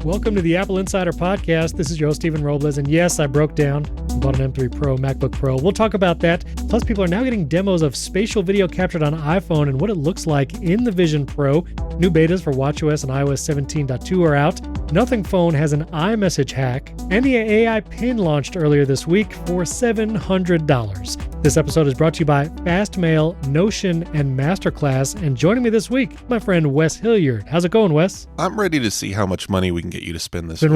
Welcome to the Apple Insider Podcast. This is your host, Stephen Robles. And yes, I broke down and bought an M3 Pro, MacBook Pro. We'll talk about that. Plus, people are now getting demos of spatial video captured on iPhone and what it looks like in the Vision Pro. New betas for watchOS and iOS 17.2 are out. Nothing Phone has an iMessage hack. And the AI Pin launched earlier this week for $700. This episode is brought to you by Fastmail, Notion, and MasterClass. And joining me this week, my friend Wes Hilliard. How's it going, Wes? I'm ready to see how much money we can get you to spend this week.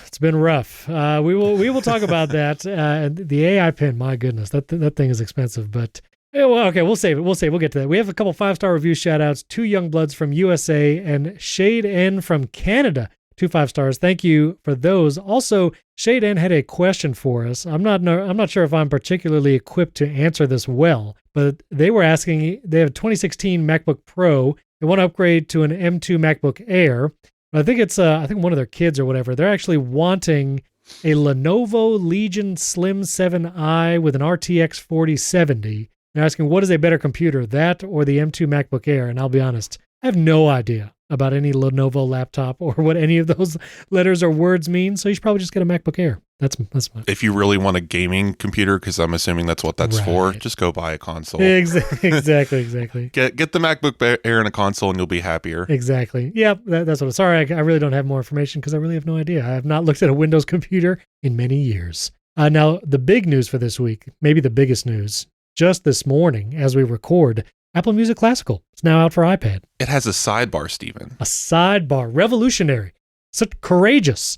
It's been rough. We will talk about that. The AI Pin, my goodness, that thing is expensive. But okay, we'll save it. We'll get to that. We have a couple 5-star review shout-outs. 2 Youngbloods from USA and Shade N from Canada. 2 5 stars. Thank you for those. Also, Shade N had a question for us. I'm not sure if I'm particularly equipped to answer this well, but they were asking. They have a 2016 MacBook Pro. They want to upgrade to an M2 MacBook Air. I think it's I think one of their kids or whatever. They're actually wanting a Lenovo Legion Slim 7i with an RTX 4070. They're asking, what is a better computer, that or the M2 MacBook Air? And I'll be honest, I have no idea about any Lenovo laptop or what any of those letters or words mean. So you should probably just get a MacBook Air. That's my. If you really want a gaming computer, because I'm assuming that's what that's for, just go buy a console. Exactly. Get the MacBook Air and a console, and you'll be happier. Exactly. Yeah, that's what. Sorry, I really don't have more information because I really have no idea. I have not looked at a Windows computer in many years. Now, the big news for this week, maybe the biggest news, just this morning as we record, Apple Music Classical. It's now out for iPad. It has a sidebar, Stephen. A sidebar. Revolutionary. Such courageous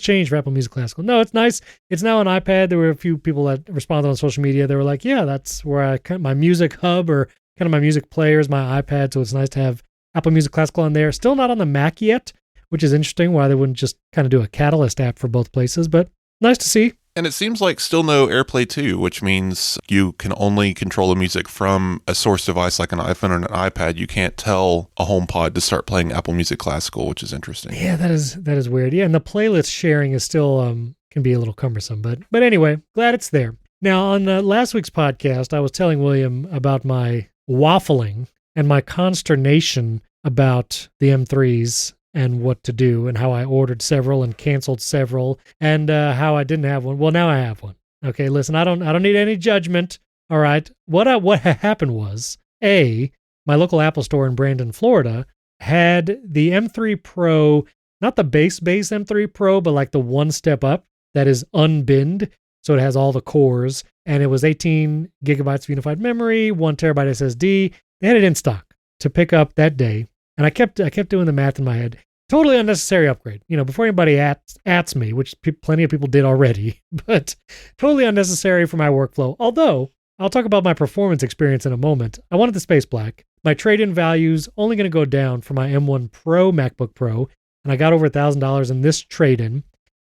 change for Apple Music Classical. No, it's nice. It's now on iPad. There were a few people that responded on social media. They were like, yeah, that's where my music hub or kind of my music player is my iPad. So it's nice to have Apple Music Classical on there. Still not on the Mac yet, which is interesting why they wouldn't just kind of do a Catalyst app for both places, but nice to see. And it seems like still no AirPlay 2, which means you can only control the music from a source device like an iPhone or an iPad. You can't tell a HomePod to start playing Apple Music Classical, which is interesting. Yeah, that is weird. Yeah, and the playlist sharing is still can be a little cumbersome, but anyway, glad it's there. Now, on last week's podcast, I was telling William about my waffling and my consternation about the M3s and what to do, and how I ordered several and canceled several, and how I didn't have one. Well, now I have one. Okay, listen, I don't need any judgment. All right, what happened was, my local Apple store in Brandon, Florida, had the M3 Pro, not the base M3 Pro, but like the one step up that is unbinned, so it has all the cores, and it was 18 gigabytes of unified memory, 1 terabyte SSD. They had it in stock to pick up that day. And I kept doing the math in my head. Totally unnecessary upgrade. Before anybody ats me, which plenty of people did already, but totally unnecessary for my workflow. Although, I'll talk about my performance experience in a moment. I wanted the Space Black. My trade-in value's only going to go down for my M1 Pro MacBook Pro, and I got over $1,000 in this trade-in.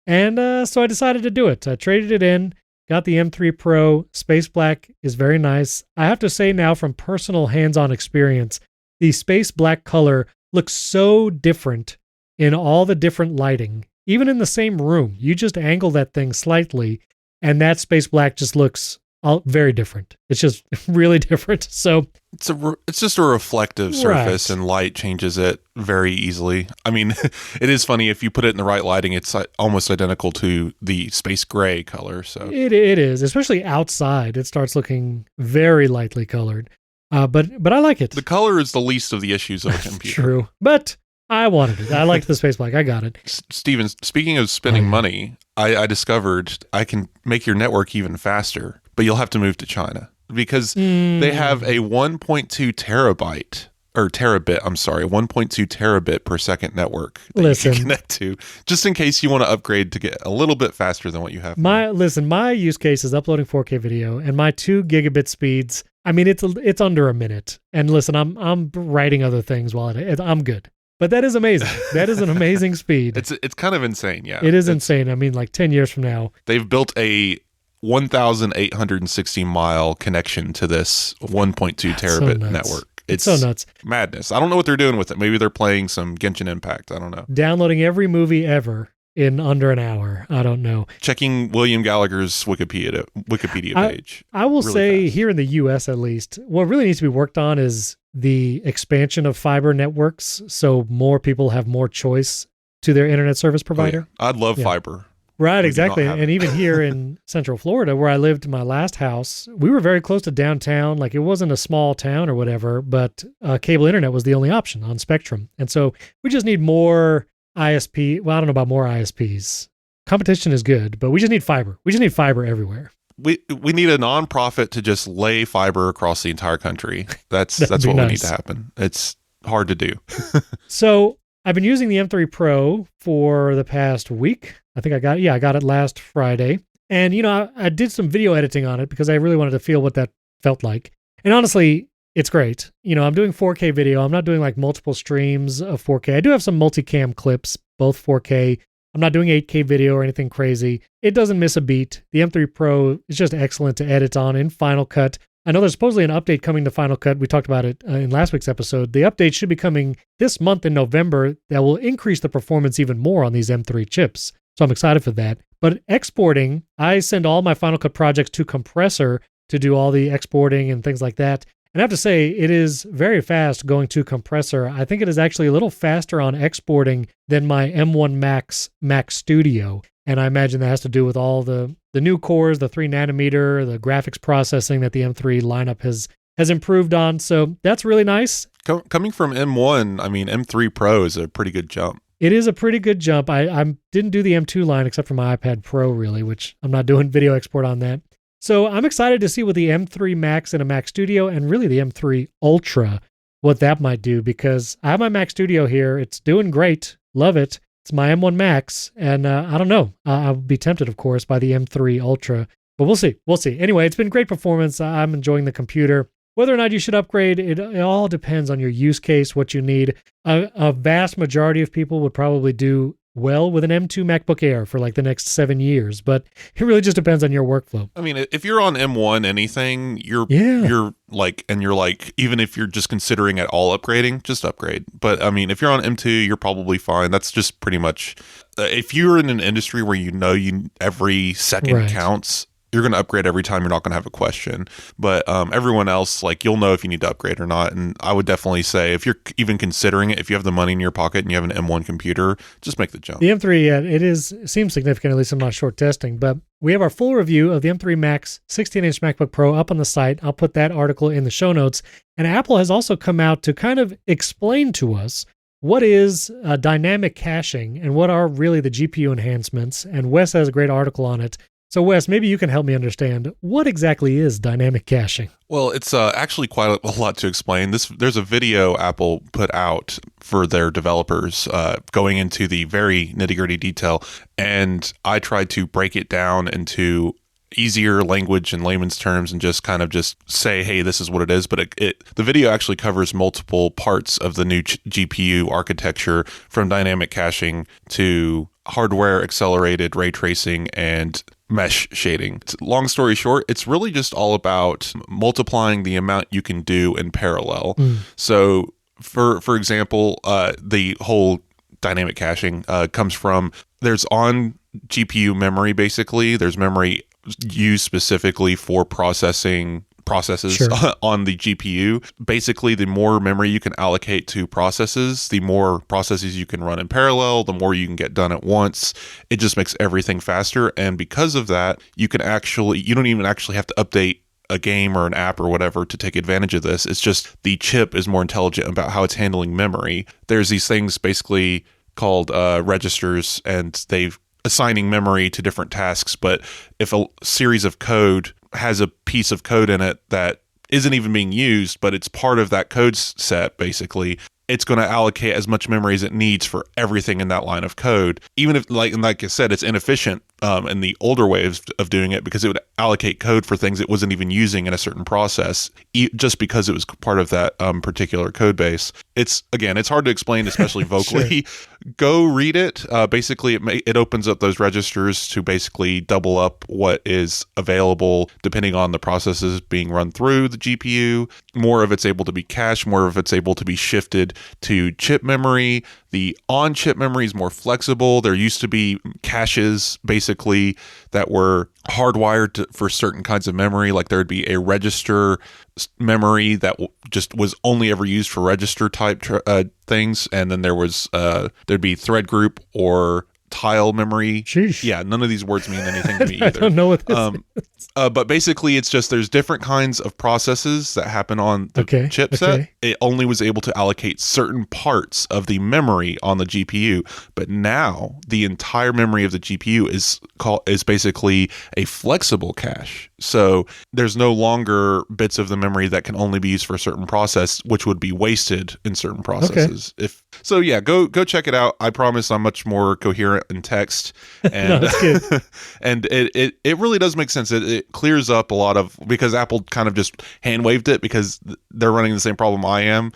And so I decided to do it. I traded it in, got the M3 Pro. Space Black is very nice. I have to say now, from personal hands-on experience, the Space Black color looks so different in all the different lighting. Even in the same room, you just angle that thing slightly, and that Space Black just looks very different. It's just really different. So it's just a reflective surface, and light changes it very easily. I mean, it is funny if you put it in the right lighting, it's almost identical to the space gray color. So it is, especially outside. It starts looking very lightly colored. But I like it. The color is the least of the issues of a computer. True. But I wanted it. I liked the Space Black. I got it. Steven, speaking of spending money, I discovered I can make your network even faster, but you'll have to move to China because they have a 1.2 terabit 1.2 terabit per second network that you can connect to, just in case you want to upgrade to get a little bit faster than what you have. My use case is uploading 4K video, and my 2 gigabit speeds, I mean, it's under a minute. And listen, I'm writing other things while I'm good. But that is amazing. That is an amazing speed. It's kind of insane, yeah. It is insane. I mean, like 10 years from now. They've built a 1,860 mile connection to this 1.2 terabit network. It's so nuts. Madness. I don't know what they're doing with it. Maybe they're playing some Genshin Impact. I don't know. Downloading every movie ever in under an hour. I don't know. Checking William Gallagher's Wikipedia page. I will say fast. Here in the US at least, what really needs to be worked on is the expansion of fiber networks so more people have more choice to their internet service provider. Oh, yeah. I'd love fiber. Right, We do exactly. not have And it. even here in Central Florida, where I lived in my last house, we were very close to downtown. Like it wasn't a small town or whatever, but cable internet was the only option on Spectrum. And so we just need more ISP. Well, I don't know about more ISPs. Competition is good, but we just need fiber. We just need fiber everywhere. We need a nonprofit to just lay fiber across the entire country. That's That'd what be we nice. need to happen. It's hard to do. So I've been using the M3 Pro for the past week. I think I got it last Friday. And, I did some video editing on it because I really wanted to feel what that felt like. And honestly, it's great. I'm doing 4K video. I'm not doing like multiple streams of 4K. I do have some multicam clips, both 4K. I'm not doing 8K video or anything crazy. It doesn't miss a beat. The M3 Pro is just excellent to edit on in Final Cut. I know there's supposedly an update coming to Final Cut. We talked about it in last week's episode. The update should be coming this month in November that will increase the performance even more on these M3 chips. So I'm excited for that. But exporting, I send all my Final Cut projects to Compressor to do all the exporting and things like that. And I have to say, it is very fast going to Compressor. I think it is actually a little faster on exporting than my M1 Max Mac Studio. And I imagine that has to do with all the new cores, the 3 nanometer, the graphics processing that the M3 lineup has improved on. So that's really nice. Coming from M1, I mean, M3 Pro is a pretty good jump. It is a pretty good jump. I didn't do the M2 line except for my iPad Pro, really, which I'm not doing video export on that. So I'm excited to see what the M3 Max in a Mac Studio and really the M3 Ultra, what that might do, because I have my Mac Studio here. It's doing great. Love it. It's my M1 Max, and I don't know. I'll be tempted, of course, by the M3 Ultra, but we'll see. We'll see. Anyway, it's been great performance. I'm enjoying the computer. Whether or not you should upgrade, it all depends on your use case, what you need. A vast majority of people would probably do well with an M2 MacBook Air for like the next 7 years, but it really just depends on your workflow. I mean, if you're on M1 anything, you're like, even if you're just considering at all upgrading, just upgrade. But I mean, if you're on M2, you're probably fine. That's just pretty much, if you're in an industry where every second counts, you're going to upgrade every time. You're not going to have a question. But everyone else, like, you'll know if you need to upgrade or not. And I would definitely say, if you're even considering it, if you have the money in your pocket and you have an M1 computer, just make the jump. The M3, it seems significant, at least in my short testing. But we have our full review of the M3 Max 16-inch MacBook Pro up on the site. I'll put that article in the show notes. And Apple has also come out to kind of explain to us what is dynamic caching and what are really the GPU enhancements. And Wes has a great article on it. So, Wes, maybe you can help me understand what exactly is dynamic caching. Well, it's actually quite a lot to explain. There's a video Apple put out for their developers going into the very nitty-gritty detail, and I tried to break it down into easier language in layman's terms and just say, hey, this is what it is. But the video actually covers multiple parts of the new GPU architecture, from dynamic caching to hardware accelerated ray tracing and mesh shading. Long story short, it's really just all about multiplying the amount you can do in parallel. So for example, the whole dynamic caching comes from, there's on GPU memory, basically. There's memory used specifically for processes on the GPU. Basically, the more memory you can allocate to processes, the more processes you can run in parallel, the more you can get done at once. It just makes everything faster. And because of that, you don't even actually have to update a game or an app or whatever to take advantage of this. It's just the chip is more intelligent about how it's handling memory. There's these things basically called registers, and they've assigning memory to different tasks. But if a series of code has a piece of code in it that isn't even being used, but it's part of that code set, basically, it's going to allocate as much memory as it needs for everything in that line of code. Even if, like I said, it's inefficient in the older ways of doing it, because it would allocate code for things it wasn't even using in a certain process, just because it was part of that particular code base. It's hard to explain, especially vocally. Sure. Go read it. Basically, it opens up those registers to basically double up what is available depending on the processes being run through the GPU. More of it's able to be cached, more of it's able to be shifted to chip memory. The on-chip memory is more flexible. There used to be caches, basically, that were hardwired for certain kinds of memory. Like there would be a register memory that just was only ever used for register type things, and then there'd be thread group or tile memory. Sheesh. Yeah, none of these words mean anything to me either. I don't know what this is. But basically, it's just there's different kinds of processes that happen on the chipset. Okay. It only was able to allocate certain parts of the memory on the GPU, but now the entire memory of the GPU is basically a flexible cache. So there's no longer bits of the memory that can only be used for a certain process, which would be wasted in certain processes. Okay. Go check it out. I promise I'm much more coherent in text, and No, that's good. and it really does make sense. It clears up a lot of, because Apple kind of just hand waved it because they're running the same problem I am.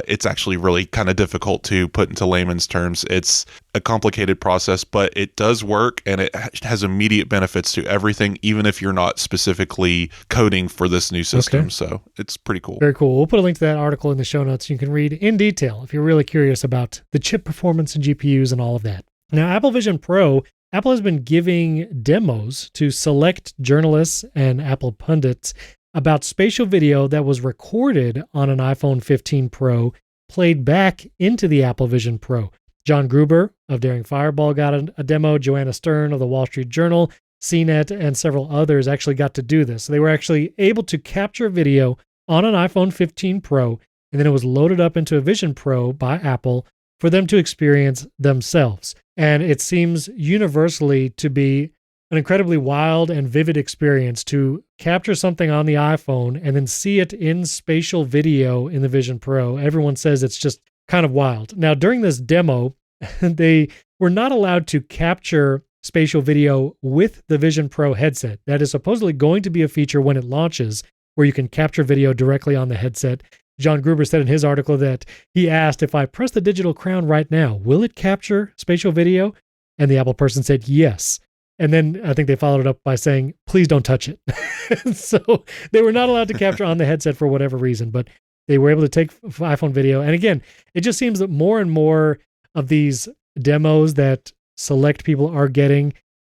It's actually really kind of difficult to put into layman's terms. It's a complicated process, but it does work, and it has immediate benefits to everything, even if you're not specifically coding for this new system. Okay. So it's pretty cool. Very cool. We'll put a link to that article in the show notes. You can read in detail if you're really curious about the chip performance and GPUs and all of that. Now, Apple Vision Pro, Apple has been giving demos to select journalists and Apple pundits about spatial video that was recorded on an iPhone 15 Pro, played back into the Apple Vision Pro. John Gruber of Daring Fireball got a demo. Joanna Stern of the Wall Street Journal, CNET, and several others actually got to do this. So they were actually able to capture video on an iPhone 15 Pro, and then it was loaded up into a Vision Pro by Apple for them to experience themselves. And it seems universally to be an incredibly wild and vivid experience to capture something on the iPhone and then see it in spatial video in the Vision Pro. Everyone says it's just kind of wild. Now, during this demo, they were not allowed to capture spatial video with the Vision Pro headset. That is supposedly going to be a feature when it launches, where you can capture video directly on the headset. John Gruber said in his article that he asked, if I press the digital crown right now, will it capture spatial video? And the Apple person said yes. And then I think they followed it up by saying, please don't touch it. So they were not allowed to capture on the headset for whatever reason, but they were able to take iPhone video. And again, it just seems that more and more of these demos that select people are getting,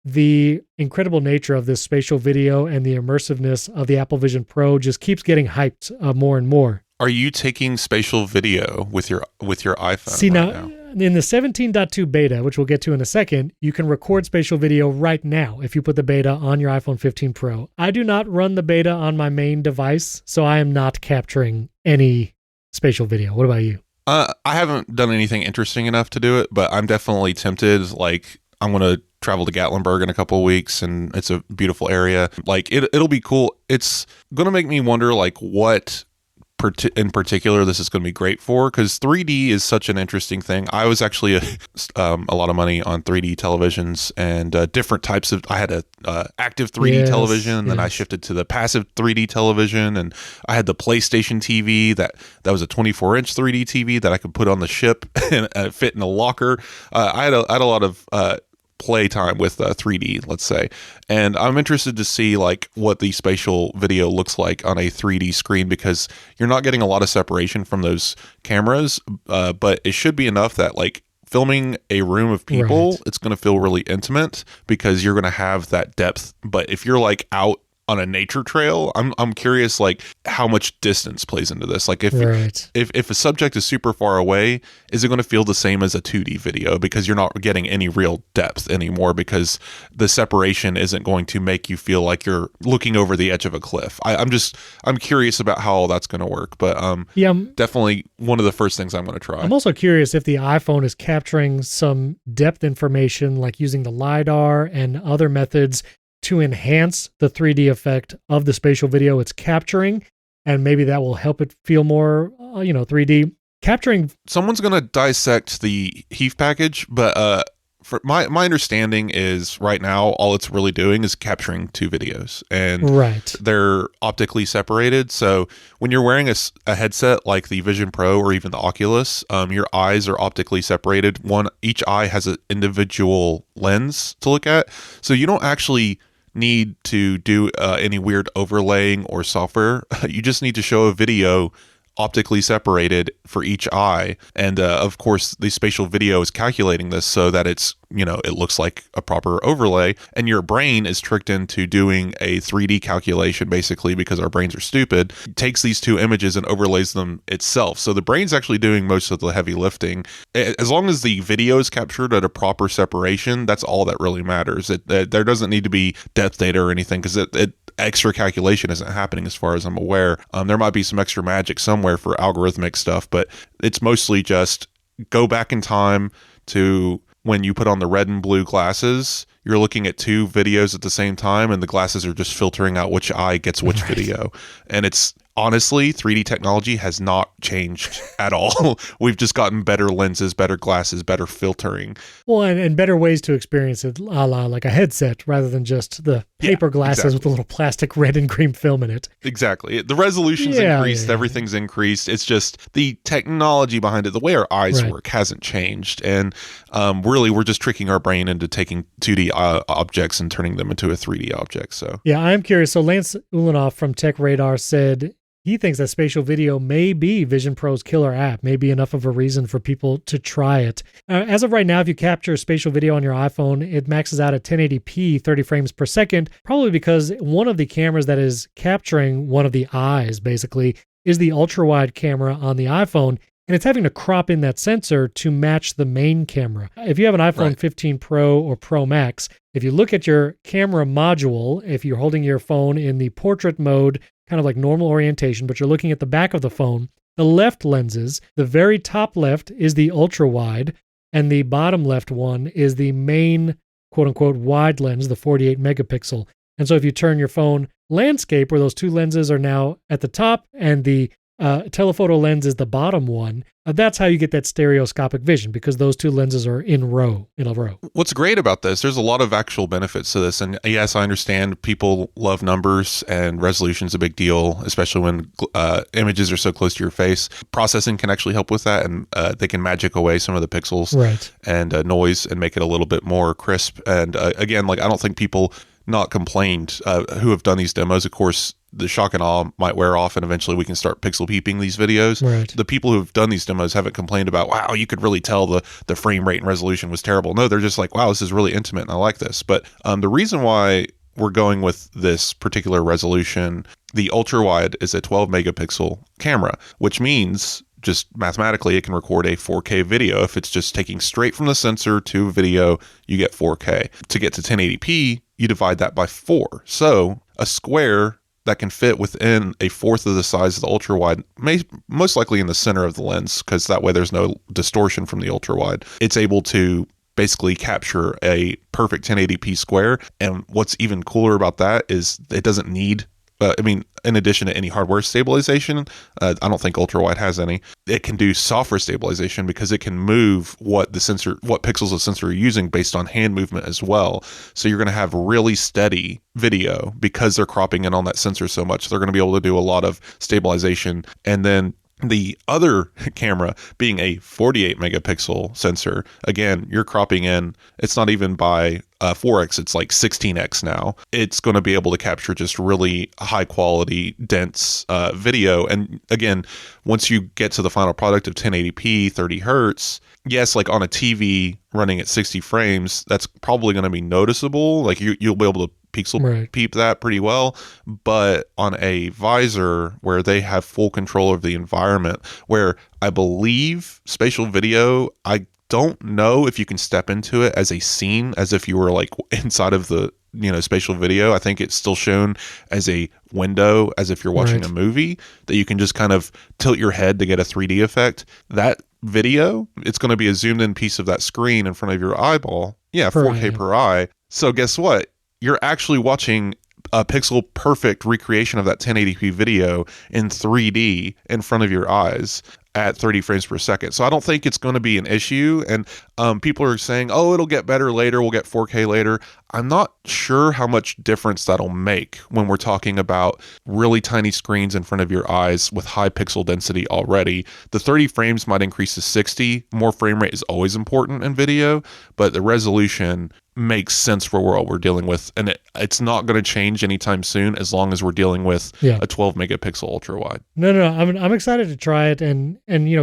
the incredible nature of this spatial video and the immersiveness of the Apple Vision Pro just keeps getting hyped more and more. Are you taking spatial video with your iPhone? See, now, in the 17.2 beta, which we'll get to in a second, you can record spatial video right now if you put the beta on your iPhone 15 Pro. I do not run the beta on my main device, so I am not capturing any spatial video. What about you? I haven't done anything interesting enough to do it, but I'm definitely tempted. Like, I'm going to travel to Gatlinburg in a couple of weeks, and it's a beautiful area. Like, it'll be cool. It's going to make me wonder, like, what in particular this is going to be great for, because 3D is such an interesting thing. I was actually a lot of money on 3D televisions and different types of. I had a active 3D television, and then I shifted to the passive 3D television, and I had the PlayStation TV that was a 24-inch 3D TV that I could put on the ship and fit in a locker. I had a lot of playtime with 3D, let's say, and I'm interested to see like what the spatial video looks like on a 3D screen, because you're not getting a lot of separation from those cameras, but it should be enough that like filming a room of people, it's going to feel really intimate because you're going to have that depth. But if you're like out on a nature trail, I'm curious like how much distance plays into this. Like if a subject is super far away, is it going to feel the same as a 2D video, because you're not getting any real depth anymore, because the separation isn't going to make you feel like you're looking over the edge of a cliff. I'm curious about how all that's going to work, but definitely one of the first things I'm going to try. I'm also curious if the iPhone is capturing some depth information, like using the LiDAR and other methods to enhance the 3D effect of the spatial video it's capturing, and maybe that will help it feel more, 3D. Capturing. Someone's going to dissect the HEIF package, but for my understanding is right now all it's really doing is capturing two videos, and they're optically separated. So when you're wearing a headset like the Vision Pro or even the Oculus, your eyes are optically separated. Each eye has an individual lens to look at, so you don't actually need to do any weird overlaying or software. You just need to show a video optically separated for each eye. And of course, the spatial video is calculating this so that it's, it looks like a proper overlay. And your brain is tricked into doing a 3D calculation, basically, because our brains are stupid. It takes these two images and overlays them itself. So the brain's actually doing most of the heavy lifting. As long as the video is captured at a proper separation, that's all that really matters. There doesn't need to be depth data or anything, because extra calculation isn't happening as far as I'm aware. There might be some extra magic somewhere for algorithmic stuff, but it's mostly just go back in time to when you put on the red and blue glasses. You're looking at two videos at the same time, and the glasses are just filtering out which eye gets which video. And it's honestly, 3D technology has not changed at all. We've just gotten better lenses, better glasses, better filtering. Well, and better ways to experience it, a la like a headset, rather than just the paper glasses with a little plastic red and green film in it. Exactly. The resolution's increased, everything's increased. It's just the technology behind it, the way our eyes work hasn't changed. And really, we're just tricking our brain into taking 2D objects and turning them into a 3D object. So yeah, I'm curious. So Lance Ulanoff from Tech Radar said he thinks that spatial video may be Vision Pro's killer app, may be enough of a reason for people to try it. As of right now, if you capture spatial video on your iPhone, it maxes out at 1080p, 30 frames per second, probably because one of the cameras that is capturing one of the eyes, basically, is the ultra-wide camera on the iPhone, and it's having to crop in that sensor to match the main camera. If you have an iPhone 15 Pro or Pro Max, if you look at your camera module, if you're holding your phone in the portrait mode, kind of like normal orientation, but you're looking at the back of the phone, the left lenses, the very top left is the ultra wide, and the bottom left one is the main quote unquote wide lens, the 48 megapixel. And so if you turn your phone landscape, where those two lenses are now at the top and the telephoto lens is the bottom one, that's how you get that stereoscopic vision, because those two lenses are in a row. What's great about this, there's a lot of actual benefits to this. And yes, I understand people love numbers and resolution's a big deal, especially when images are so close to your face. Processing can actually help with that, and they can magic away some of the pixels and noise and make it a little bit more crisp. And again, like, I don't think people not complained who have done these demos. Of course, the shock and awe might wear off, and eventually we can start pixel peeping these videos. The people who have done these demos haven't complained about, wow, you could really tell the frame rate and resolution was terrible. No, they're just like, wow, this is really intimate and I like this. But the reason why we're going with this particular resolution, the ultra wide is a 12 megapixel camera, which means just mathematically it can record a 4K video. If it's just taking straight from the sensor to video, you get 4K. To get to 1080p, you divide that by 4. So a square that can fit within a fourth of the size of the ultra wide, most likely in the center of the lens, because that way there's no distortion from the ultra wide. It's able to basically capture a perfect 1080p square. And what's even cooler about that is it doesn't need, in addition to any hardware stabilization, I don't think ultra wide has any. It can do software stabilization because it can move what pixels the sensor are using based on hand movement as well. So you're going to have really steady video because they're cropping in on that sensor so much. They're going to be able to do a lot of stabilization. And then the other camera being a 48 megapixel sensor, again, you're cropping in, it's not even by 4x, it's like 16x now. It's going to be able to capture just really high quality, dense video. And again, once you get to the final product of 1080p, 30 hertz, yes, like on a TV running at 60 frames, that's probably going to be noticeable. Like you'll be able to pixel peep that pretty well. But on a visor where they have full control of the environment, where I believe spatial video, I don't know if you can step into it as a scene, as if you were like inside of the spatial video. I think it's still shown as a window, as if you're watching a movie, that you can just kind of tilt your head to get a 3D effect. That video, it's going to be a zoomed in piece of that screen in front of your eyeball. Yeah, 4K per eye. So guess what? You're actually watching a pixel perfect recreation of that 1080p video in 3D in front of your eyes at 30 frames per second. So I don't think it's going to be an issue. And people are saying, oh, it'll get better later. We'll get 4K later. I'm not sure how much difference that'll make when we're talking about really tiny screens in front of your eyes with high pixel density already. The 30 frames might increase to 60. More frame rate is always important in video, but the resolution makes sense for what we're dealing with. And it's not going to change anytime soon as long as we're dealing with a 12 megapixel ultra wide. No. I'm excited to try it. And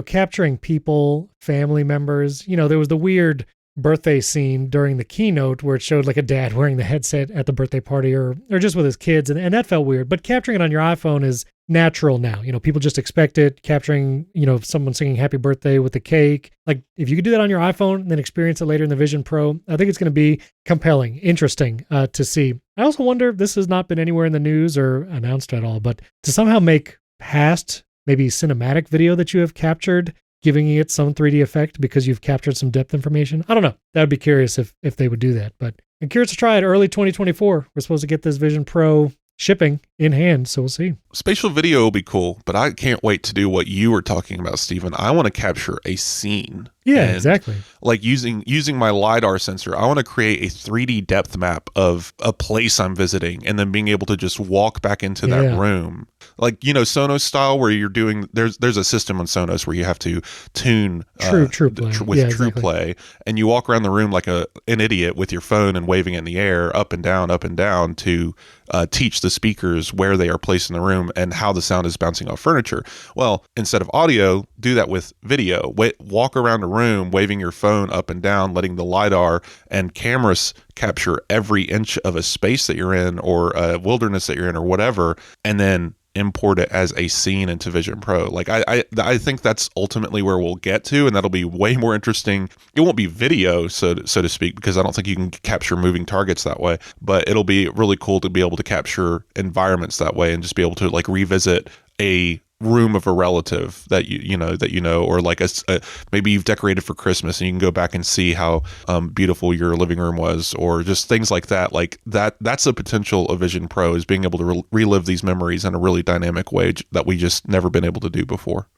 capturing people, family members, there was the weird birthday scene during the keynote where it showed like a dad wearing the headset at the birthday party or just with his kids. And that felt weird, but capturing it on your iPhone is natural now. People just expect it. Capturing, someone singing happy birthday with the cake. Like if you could do that on your iPhone and then experience it later in the Vision Pro, I think it's going to be compelling, interesting to see. I also wonder if this has not been anywhere in the news or announced at all, but to somehow make past maybe cinematic video that you have captured, giving it some 3D effect because you've captured some depth information. I don't know. That would be curious if they would do that, but I'm curious to try it early 2024. We're supposed to get this Vision Pro shipping in hand, so we'll see. Spatial video will be cool, but I can't wait to do what you were talking about, Stephen. I want to capture a scene. Yeah, exactly. Like using my LiDAR sensor, I want to create a 3D depth map of a place I'm visiting and then being able to just walk back into that room. Like, Sonos style where you're doing, there's a system on Sonos where you have to tune True Play. with True Play, and you walk around the room like an idiot with your phone and waving it in the air up and down to teach the speakers where they are placed in the room and how the sound is bouncing off furniture. Well, instead of audio, do that with video. Walk around a room waving your phone up and down, letting the LiDAR and cameras capture every inch of a space that you're in or a wilderness that you're in or whatever, and then import it as a scene into Vision Pro. Like I think that's ultimately where we'll get to, and that'll be way more interesting. It won't be video, so to speak, because I don't think you can capture moving targets that way, but it'll be really cool to be able to capture environments that way and just be able to like revisit a room of a relative that you know, or like maybe you've decorated for Christmas and you can go back and see how beautiful your living room was, or just things like that. Like that's a potential of Vision Pro, is being able to relive these memories in a really dynamic way that we just never been able to do before.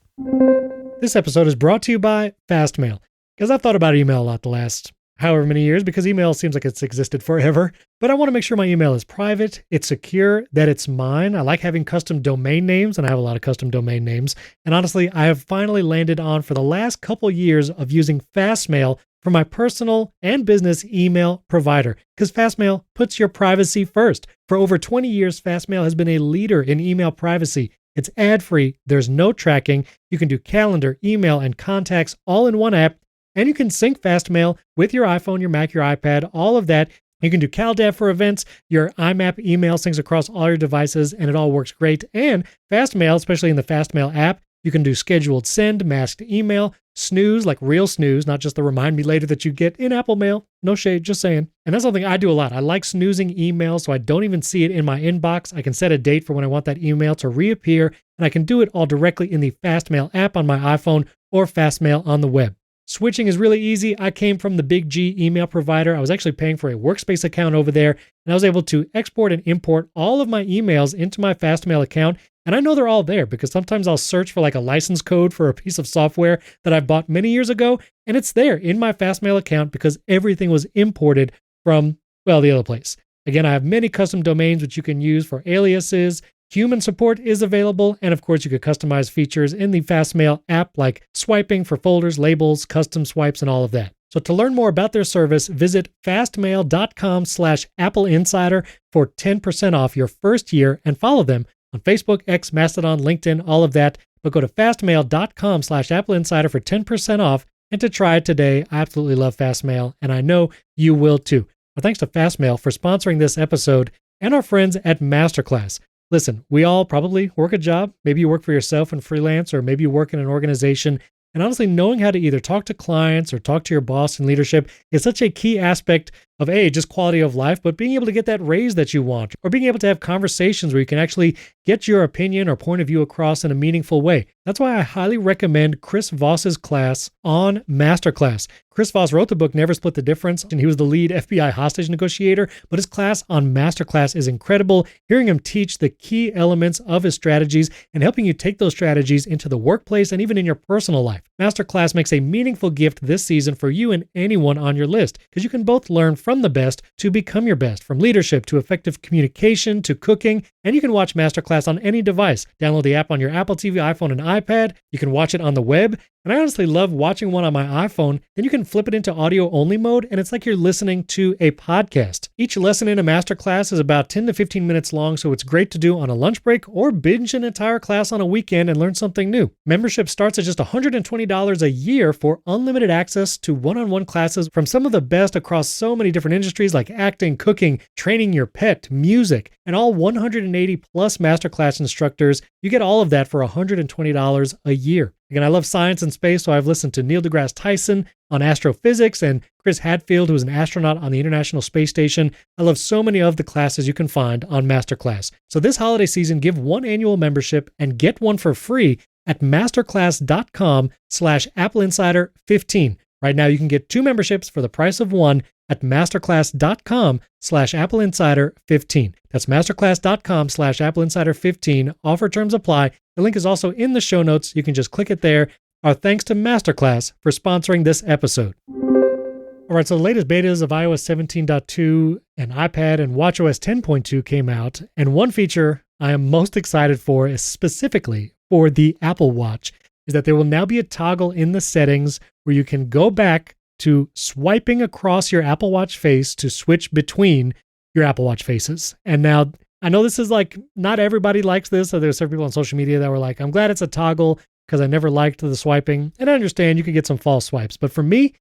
This episode is brought to you by Fastmail, because I've thought about email a lot the last however many years, because email seems like it's existed forever. But I want to make sure my email is private, it's secure, that it's mine. I like having custom domain names, and I have a lot of custom domain names. And honestly, I have finally landed on, for the last couple years, of using Fastmail for my personal and business email provider, because Fastmail puts your privacy first. For over 20 years, Fastmail has been a leader in email privacy. It's ad-free, there's no tracking, you can do calendar, email, and contacts all in one app, and you can sync Fastmail with your iPhone, your Mac, your iPad, all of that. You can do CalDAV for events, your IMAP email syncs across all your devices, and it all works great. And Fastmail, especially in the Fastmail app, you can do scheduled send, masked email, snooze, like real snooze, not just the remind me later that you get in Apple Mail. No shade, just saying. And that's something I do a lot. I like snoozing emails so I don't even see it in my inbox. I can set a date for when I want that email to reappear, and I can do it all directly in the Fastmail app on my iPhone or Fastmail on the web. Switching is really easy. I came from the Big G email provider. I was actually paying for a workspace account over there, and I was able to export and import all of my emails into my Fastmail account. And I know they're all there because sometimes I'll search for like a license code for a piece of software that I bought many years ago, and it's there in my Fastmail account because everything was imported from, well, the other place. Again, I have many custom domains which you can use for aliases. Human support is available, and of course you could customize features in the Fastmail app like swiping for folders, labels, custom swipes, and all of that. So to learn more about their service, visit fastmail.com/AppleInsider for 10% off your first year, and follow them on Facebook, X, Mastodon, LinkedIn, all of that. But go to fastmail.com/AppleInsider for 10% off and to try it today. I absolutely love Fastmail, and I know you will too. Well, thanks to Fastmail for sponsoring this episode and our friends at MasterClass. Listen, we all probably work a job. Maybe you work for yourself and freelance, or maybe you work in an organization. And honestly, knowing how to either talk to clients or talk to your boss in leadership is such a key aspect of just quality of life, but being able to get that raise that you want, or being able to have conversations where you can actually get your opinion or point of view across in a meaningful way. That's why I highly recommend Chris Voss's class on MasterClass. Chris Voss wrote the book Never Split the Difference, and he was the lead FBI hostage negotiator, but his class on MasterClass is incredible. Hearing him teach the key elements of his strategies and helping you take those strategies into the workplace and even in your personal life. MasterClass makes a meaningful gift this season for you and anyone on your list, because you can both learn from the best to become your best, from leadership to effective communication to cooking, and you can watch MasterClass on any device. Download the app on your Apple TV, iPhone, and iPad. You can watch it on the web, And I honestly love watching one on my iPhone. Then you can flip it into audio only mode, and it's like you're listening to a podcast. Each lesson in a MasterClass is about 10 to 15 minutes long, so it's great to do on a lunch break or binge an entire class on a weekend and learn something new. Membership starts at just $120 a year for unlimited access to one-on-one classes from some of the best across so many different industries like acting, cooking, training your pet, music, and all 180 plus MasterClass instructors. You get all of that for $120 a year. Again, I love science and space, so I've listened to Neil deGrasse Tyson on astrophysics and Chris Hadfield, who is an astronaut on the International Space Station. I love so many of the classes you can find on MasterClass. So this holiday season, give one annual membership and get one for free at masterclass.com/AppleInsider15. Right now, you can get 2 memberships for the price of one at masterclass.com/AppleInsider15. That's masterclass.com/AppleInsider15. Offer terms apply. The link is also in the show notes. You can just click it there. Our thanks to MasterClass for sponsoring this episode. All right, so the latest betas of iOS 17.2 and iPad and watchOS 10.2 came out, and one feature I am most excited for is specifically for the Apple Watch, is that there will now be a toggle in the settings where you can go back to swiping across your Apple Watch face to switch between your Apple Watch faces. And now, I know this is like, not everybody likes this. So there's some people on social media that were like, I'm glad it's a toggle because I never liked the swiping. And I understand you could get some false swipes. But for me,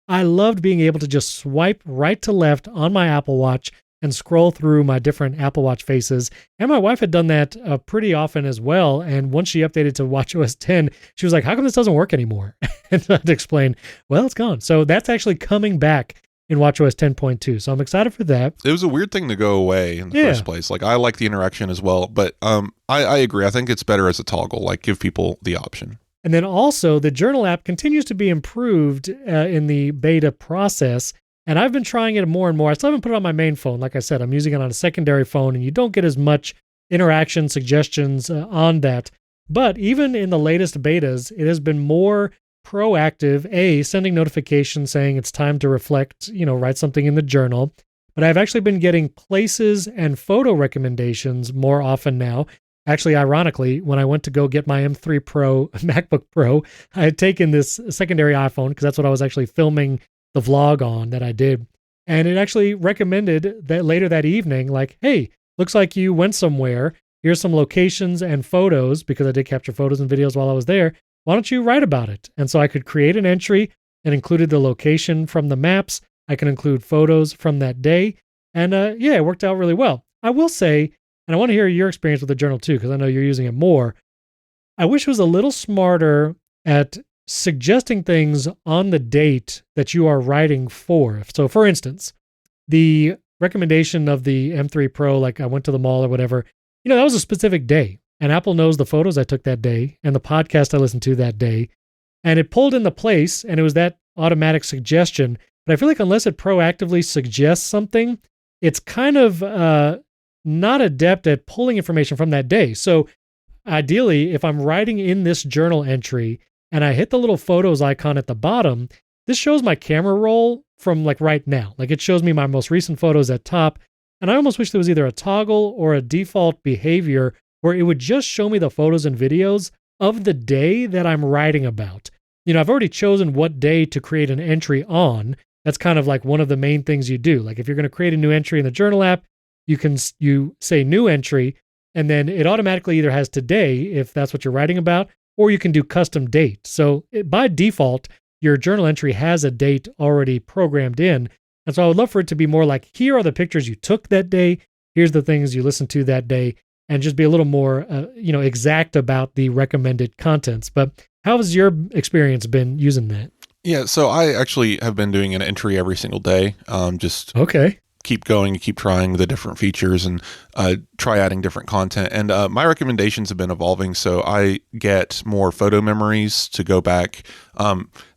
I loved being able to just swipe right to left on my Apple Watch and scroll through my different Apple Watch faces. And my wife had done that pretty often as well. And once she updated to watchOS 10, she was like, how come this doesn't work anymore? And I had to explain, well, it's gone. So that's actually coming back in watchOS 10.2. So I'm excited for that. It was a weird thing to go away in the first place. Like, I like the interaction as well, but I agree. I think it's better as a toggle, like give people the option. And then also the Journal app continues to be improved in the beta process. And I've been trying it more and more. I still haven't put it on my main phone. Like I said, I'm using it on a secondary phone, and you don't get as much interaction suggestions on that. But even in the latest betas, it has been more proactive, sending notifications saying it's time to reflect, write something in the journal. But I've actually been getting places and photo recommendations more often now. Actually, ironically, when I went to go get my M3 Pro MacBook Pro, I had taken this secondary iPhone because that's what I was actually filming the vlog on that I did. And it actually recommended that later that evening, like, hey, looks like you went somewhere. Here's some locations and photos, because I did capture photos and videos while I was there. Why don't you write about it? And so I could create an entry and included the location from the maps. I can include photos from that day. And it worked out really well. I will say, and I want to hear your experience with the journal too, because I know you're using it more. I wish it was a little smarter at suggesting things on the date that you are writing for. So for instance, the recommendation of the M3 Pro, like I went to the mall or whatever, that was a specific day. And Apple knows the photos I took that day and the podcast I listened to that day. And it pulled into place, and it was that automatic suggestion. But I feel like unless it proactively suggests something, it's kind of not adept at pulling information from that day. So ideally, if I'm writing in this journal entry and I hit the little photos icon at the bottom, this shows my camera roll from like right now. Like it shows me my most recent photos at top. And I almost wish there was either a toggle or a default behavior where it would just show me the photos and videos of the day that I'm writing about. I've already chosen what day to create an entry on. That's kind of like one of the main things you do. Like if you're going to create a new entry in the journal app, you say new entry, and then it automatically either has today, if that's what you're writing about, or you can do custom date. So by default, your journal entry has a date already programmed in. And so I would love for it to be more like, here are the pictures you took that day. Here's the things you listened to that day, and just be a little more, exact about the recommended contents. But how has your experience been using that? Yeah, so I actually have been doing an entry every single day. Okay. Keep going, keep trying the different features, and try adding different content. And my recommendations have been evolving, so I get more photo memories to go back.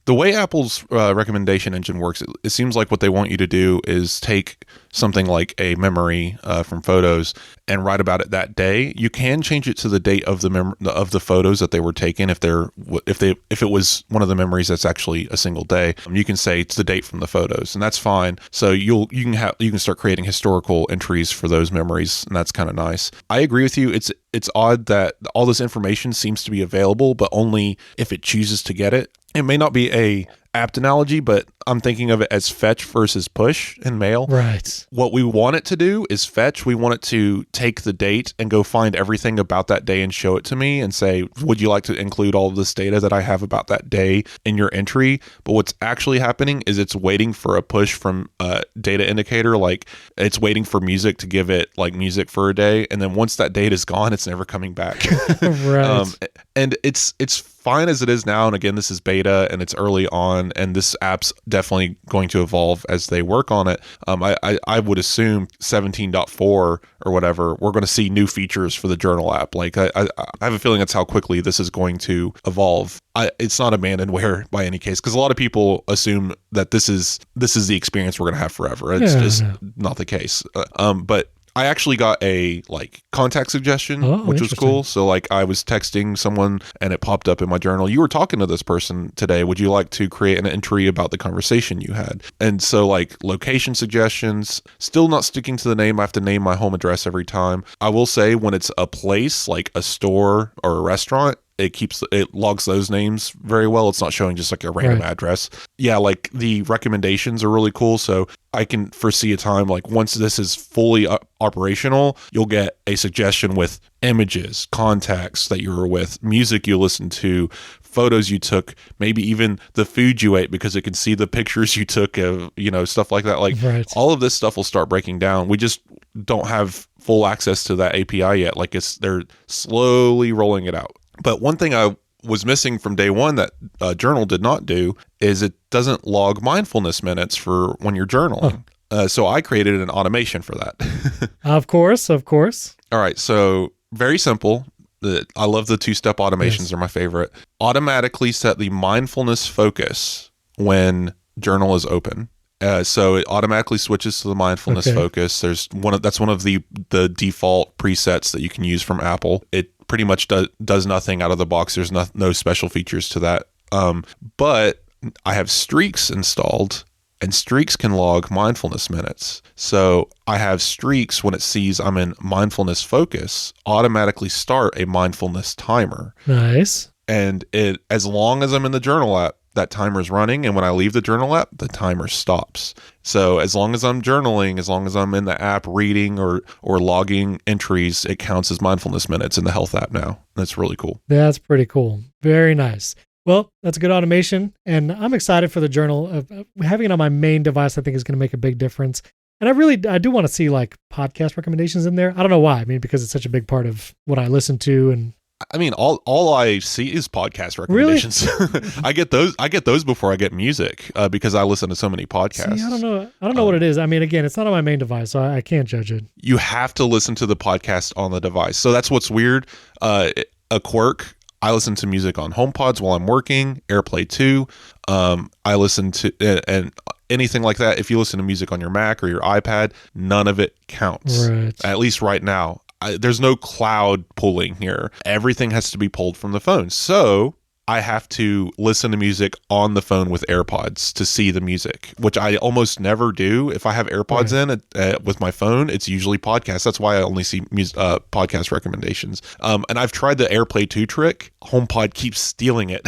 The way Apple's recommendation engine works, it seems like what they want you to do is take something like a memory from photos and write about it that day. You can change it to the date of the photos that they were taken if it was one of the memories that's actually a single day. You can say it's the date from the photos, and that's fine. So you can start creating historical entries for those memories, and that's kind of nice. I agree with you. It's odd that all this information seems to be available, but only if it chooses to get it. it may not be a apt analogy, but I'm thinking of it as fetch versus push in mail. Right. What we want it to do is fetch. We want it to take the date and go find everything about that day and show it to me and say, would you like to include all of this data that I have about that day in your entry? But what's actually happening is it's waiting for a push from a data indicator. Like it's waiting for music to give it like music for a day. And then once that data is gone, it's never coming back. Right. And it's fine as it is now. And again, this is beta and it's early on, and this app's definitely going to evolve as they work on it. I would assume 17.4 or whatever, we're going to see new features for the journal app. Like I have a feeling that's how quickly this is going to evolve. It's not abandonware by any case, because a lot of people assume that this is the experience we're going to have forever. It's just not the case. But I actually got a like contact suggestion, which was cool. So like I was texting someone and it popped up in my journal. You were talking to this person today. Would you like to create an entry about the conversation you had? And so like location suggestions, still not sticking to the name. I have to name my home address every time. I will say when it's a place like a store or a restaurant, it logs those names very well. It's not showing just like a random address. Yeah, like the recommendations are really cool. So I can foresee a time like once this is fully operational, you'll get a suggestion with images, contacts that you were with, music you listened to, photos you took, maybe even the food you ate, because it can see the pictures you took of, stuff like that. Like all of this stuff will start breaking down. We just don't have full access to that API yet. Like they're slowly rolling it out. But one thing I was missing from day one that Journal did not do is it doesn't log mindfulness minutes for when you're journaling. So I created an automation for that. Of course. All right. So very simple. I love the two-step automations. Yes. They're my favorite. Automatically set the mindfulness focus when Journal is open. So it automatically switches to the mindfulness focus. That's one of the default presets that you can use from Apple. It pretty much does nothing out of the box. There's no special features to that. But I have Streaks installed, and Streaks can log mindfulness minutes. So I have Streaks, when it sees I'm in mindfulness focus, automatically start a mindfulness timer. Nice. And as long as I'm in the Journal app, that timer is running, and when I leave the Journal app, the timer stops. So as long as I'm journaling, as long as I'm in the app reading or logging entries, it counts as mindfulness minutes in the Health app now. That's really cool. That's pretty cool. Very nice. Well, that's a good automation, and I'm excited for the Journal. Having it on my main device, I think, is going to make a big difference. And I do want to see like podcast recommendations in there. I don't know why. I mean, because it's such a big part of what I listen to, and I mean, all I see is podcast recommendations. Really? I get those before I get music because I listen to so many podcasts. See, I don't know what it is. I mean, again, it's not on my main device, so I can't judge it. You have to listen to the podcast on the device. So that's what's weird. A quirk. I listen to music on HomePods while I'm working. AirPlay 2. I listen to and anything like that. If you listen to music on your Mac or your iPad, none of it counts. Right. At least right now. There's no cloud pulling here. Everything has to be pulled from the phone. So I have to listen to music on the phone with AirPods to see the music, which I almost never do. If I have AirPods in with my phone, it's usually podcasts. That's why I only see podcast recommendations. And I've tried the AirPlay 2 trick. HomePod keeps stealing it.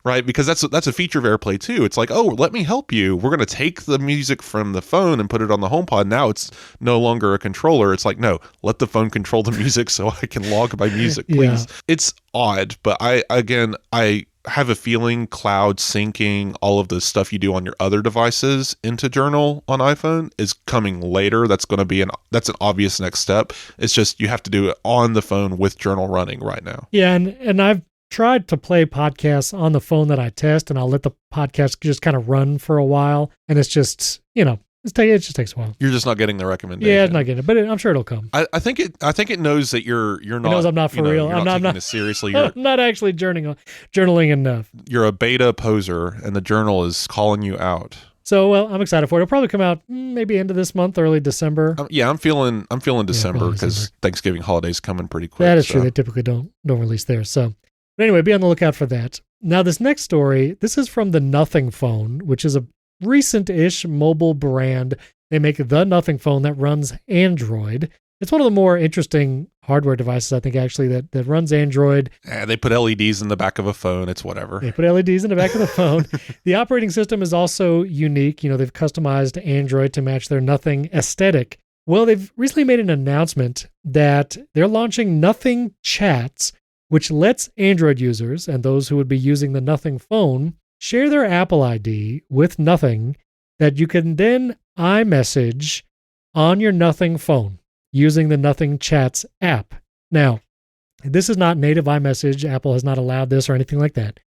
Right? Because that's a feature of AirPlay 2. It's like, oh, let me help you. We're going to take the music from the phone and put it on the HomePod. Now it's no longer a controller. It's like, no, let the phone control the music so I can log my music, please. Yeah. It's odd, but I have a feeling cloud syncing all of the stuff you do on your other devices into Journal on iPhone is coming later. That's going to be that's an obvious next step. It's just you have to do it on the phone with Journal running right now. Yeah, and I've tried to play podcasts on the phone that I test, and I'll let the podcast just kind of run for a while, and it's just, it just takes a while. You're just not getting the the Yeah, it's not getting it, but I'm sure it'll come. I think it knows that you're not. It knows I'm not for real. I'm not taking this seriously. I'm not actually journaling enough. You're a beta poser, and the Journal is calling you out. So, well, I'm excited for it. It'll probably come out maybe end of this month, early December. I'm feeling December because Thanksgiving holiday's coming pretty quick. That is true. They typically don't release theirs. So, but anyway, be on the lookout for that. Now, this next story, this is from the Nothing Phone, which is a recent-ish mobile brand. They make the Nothing Phone that runs Android. it's one of the more interesting hardware devices, I think, actually, that runs Android. They put LEDs in the back of a phone. It's whatever. They put LEDs in the back of the phone. The operating system is also unique. They've customized Android to match their Nothing aesthetic. Well, they've recently made an announcement that they're launching Nothing Chats, which lets Android users and those who would be using the Nothing phone share their Apple ID with Nothing that you can then iMessage on your Nothing phone using the Nothing Chats app. Now, this is not native iMessage. Apple has not allowed this or anything like that.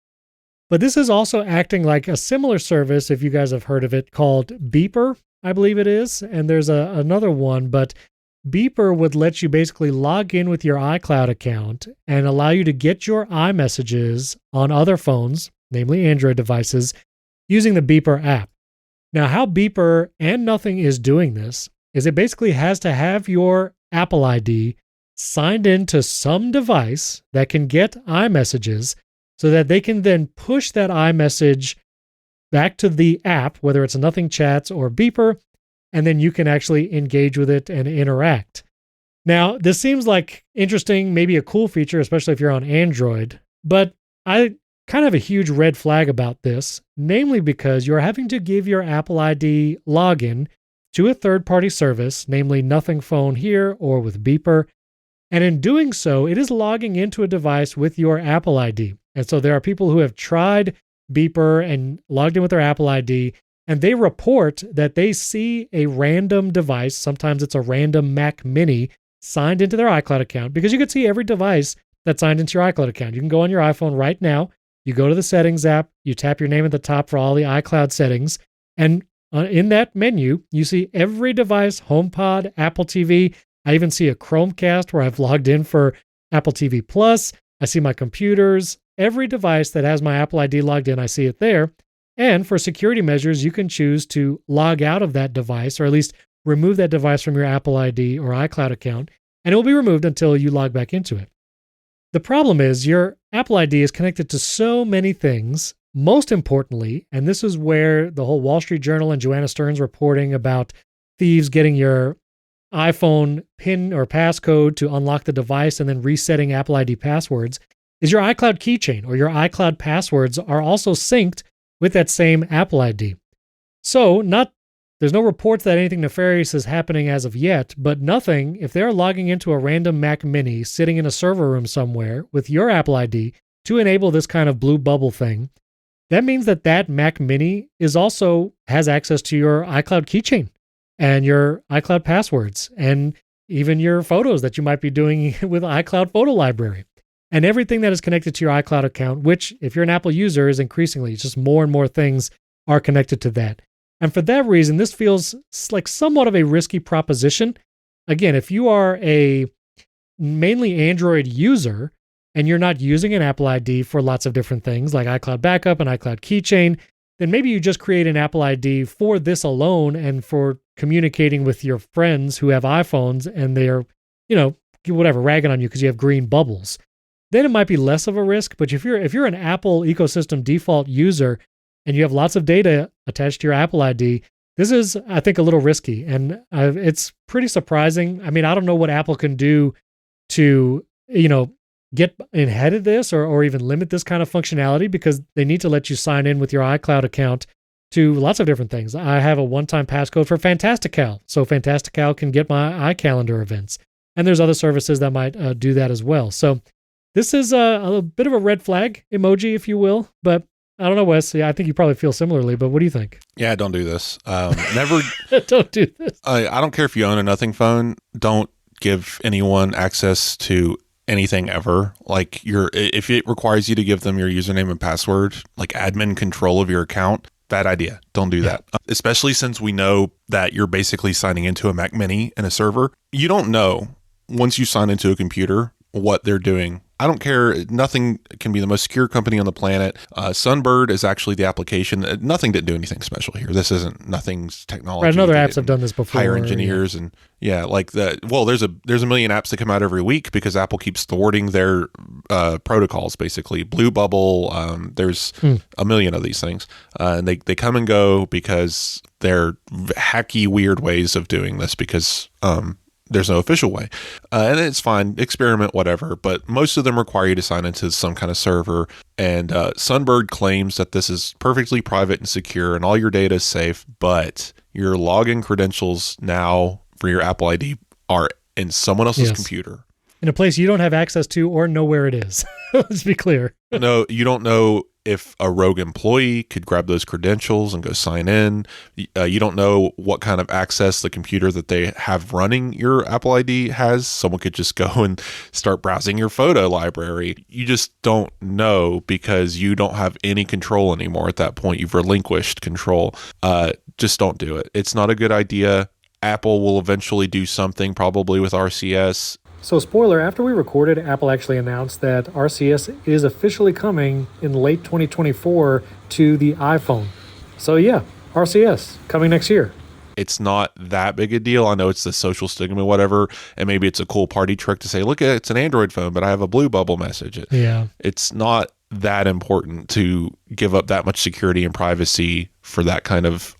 But this is also acting like a similar service, if you guys have heard of it, called Beeper, I believe it is. And there's another one, but Beeper would let you basically log in with your iCloud account and allow you to get your iMessages on other phones, namely Android devices, using the Beeper app. Now, how Beeper and Nothing is doing this is it basically has to have your Apple ID signed into some device that can get iMessages so that they can then push that iMessage back to the app, whether it's a Nothing Chats or Beeper, and then you can actually engage with it and interact. Now, this seems like interesting, maybe a cool feature, especially if you're on Android, but I kind of a huge red flag about this, namely because you're having to give your Apple ID login to a third-party service, namely Nothing Phone here or with Beeper. And in doing so, it is logging into a device with your Apple ID. And so there are people who have tried Beeper and logged in with their Apple ID, and they report that they see a random device, sometimes it's a random Mac Mini, signed into their iCloud account, because you can see every device that's signed into your iCloud account. You can go on your iPhone right now, you go to the Settings app, you tap your name at the top for all the iCloud settings, and in that menu, you see every device, HomePod, Apple TV. I even see a Chromecast where I've logged in for Apple TV Plus. I see my computers. Every device that has my Apple ID logged in, I see it there. And for security measures, you can choose to log out of that device, or at least remove that device from your Apple ID or iCloud account, and it will be removed until you log back into it. The problem is your Apple ID is connected to so many things. Most importantly, and this is where the whole Wall Street Journal and Joanna Stern's reporting about thieves getting your iPhone PIN or passcode to unlock the device and then resetting Apple ID passwords, is your iCloud keychain or your iCloud passwords are also synced with that same Apple ID. So there's no reports that anything nefarious is happening as of yet, but Nothing, if they're logging into a random Mac Mini sitting in a server room somewhere with your Apple ID to enable this kind of blue bubble thing, that means that Mac Mini has access to your iCloud keychain and your iCloud passwords and even your photos that you might be doing with iCloud Photo Library and everything that is connected to your iCloud account, which if you're an Apple user is increasingly, just more and more things are connected to that. And for that reason, this feels like somewhat of a risky proposition. Again, if you are a mainly Android user and you're not using an Apple ID for lots of different things like iCloud Backup and iCloud Keychain, then maybe you just create an Apple ID for this alone and for communicating with your friends who have iPhones and they're, ragging on you because you have green bubbles. Then it might be less of a risk. But if you're an Apple ecosystem default user and you have lots of data attached to your Apple ID, this is, I think, a little risky. And it's pretty surprising. I mean, I don't know what Apple can do to, get ahead of this or even limit this kind of functionality, because they need to let you sign in with your iCloud account to lots of different things. I have a one-time passcode for Fantastical, so Fantastical can get my iCalendar events. And there's other services that might do that as well. So this is a bit of a red flag emoji, if you will. But I don't know, Wes. Yeah, I think you probably feel similarly, but what do you think? Yeah, don't do this. Never. Don't do this. I don't care if you own a Nothing phone. Don't give anyone access to anything ever. Like if it requires you to give them your username and password, like admin control of your account, bad idea. Don't do that. Especially since we know that you're basically signing into a Mac Mini in a server. You don't know once you sign into a computer what they're doing. I don't care. Nothing can be the most secure company on the planet. Sunbird is actually the application. Nothing didn't do anything special here. This isn't Nothing's technology. Right, and other apps have done this before. Hire engineers and like that. Well, there's a million apps that come out every week because Apple keeps thwarting their protocols. Basically, Blue Bubble. There's a million of these things, and they come and go because they're hacky, weird ways of doing this. Because there's no official way. And it's fine, experiment, whatever. But most of them require you to sign into some kind of server. And Sunbird claims that this is perfectly private and secure and all your data is safe. But your login credentials now for your Apple ID are in someone else's computer. In a place you don't have access to or know where it is. Let's be clear. No, you don't know if a rogue employee could grab those credentials and go sign in. You don't know what kind of access the computer that they have running your Apple ID has. Someone could just go and start browsing your photo library. You just don't know because you don't have any control anymore at that point. You've relinquished control. Just don't do it. It's not a good idea. Apple will eventually do something probably with RCS. So spoiler, after we recorded, Apple actually announced that RCS is officially coming in late 2024 to the iPhone. So yeah, RCS coming next year. It's not that big a deal. I know it's the social stigma, whatever, and maybe it's a cool party trick to say, look, it's an Android phone, but I have a blue bubble message. It's not that important to give up that much security and privacy for that kind of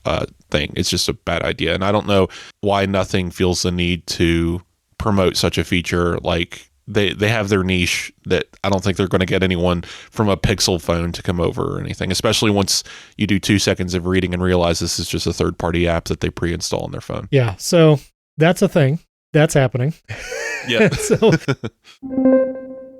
thing. It's just a bad idea. And I don't know why nothing feels the need to promote such a feature. Like they have their niche that I don't think they're going to get anyone from a Pixel phone to come over or anything, especially once you do 2 seconds of reading and realize this is just a third-party app that they pre-install on their phone. Yeah, so that's a thing. That's happening. Yeah. So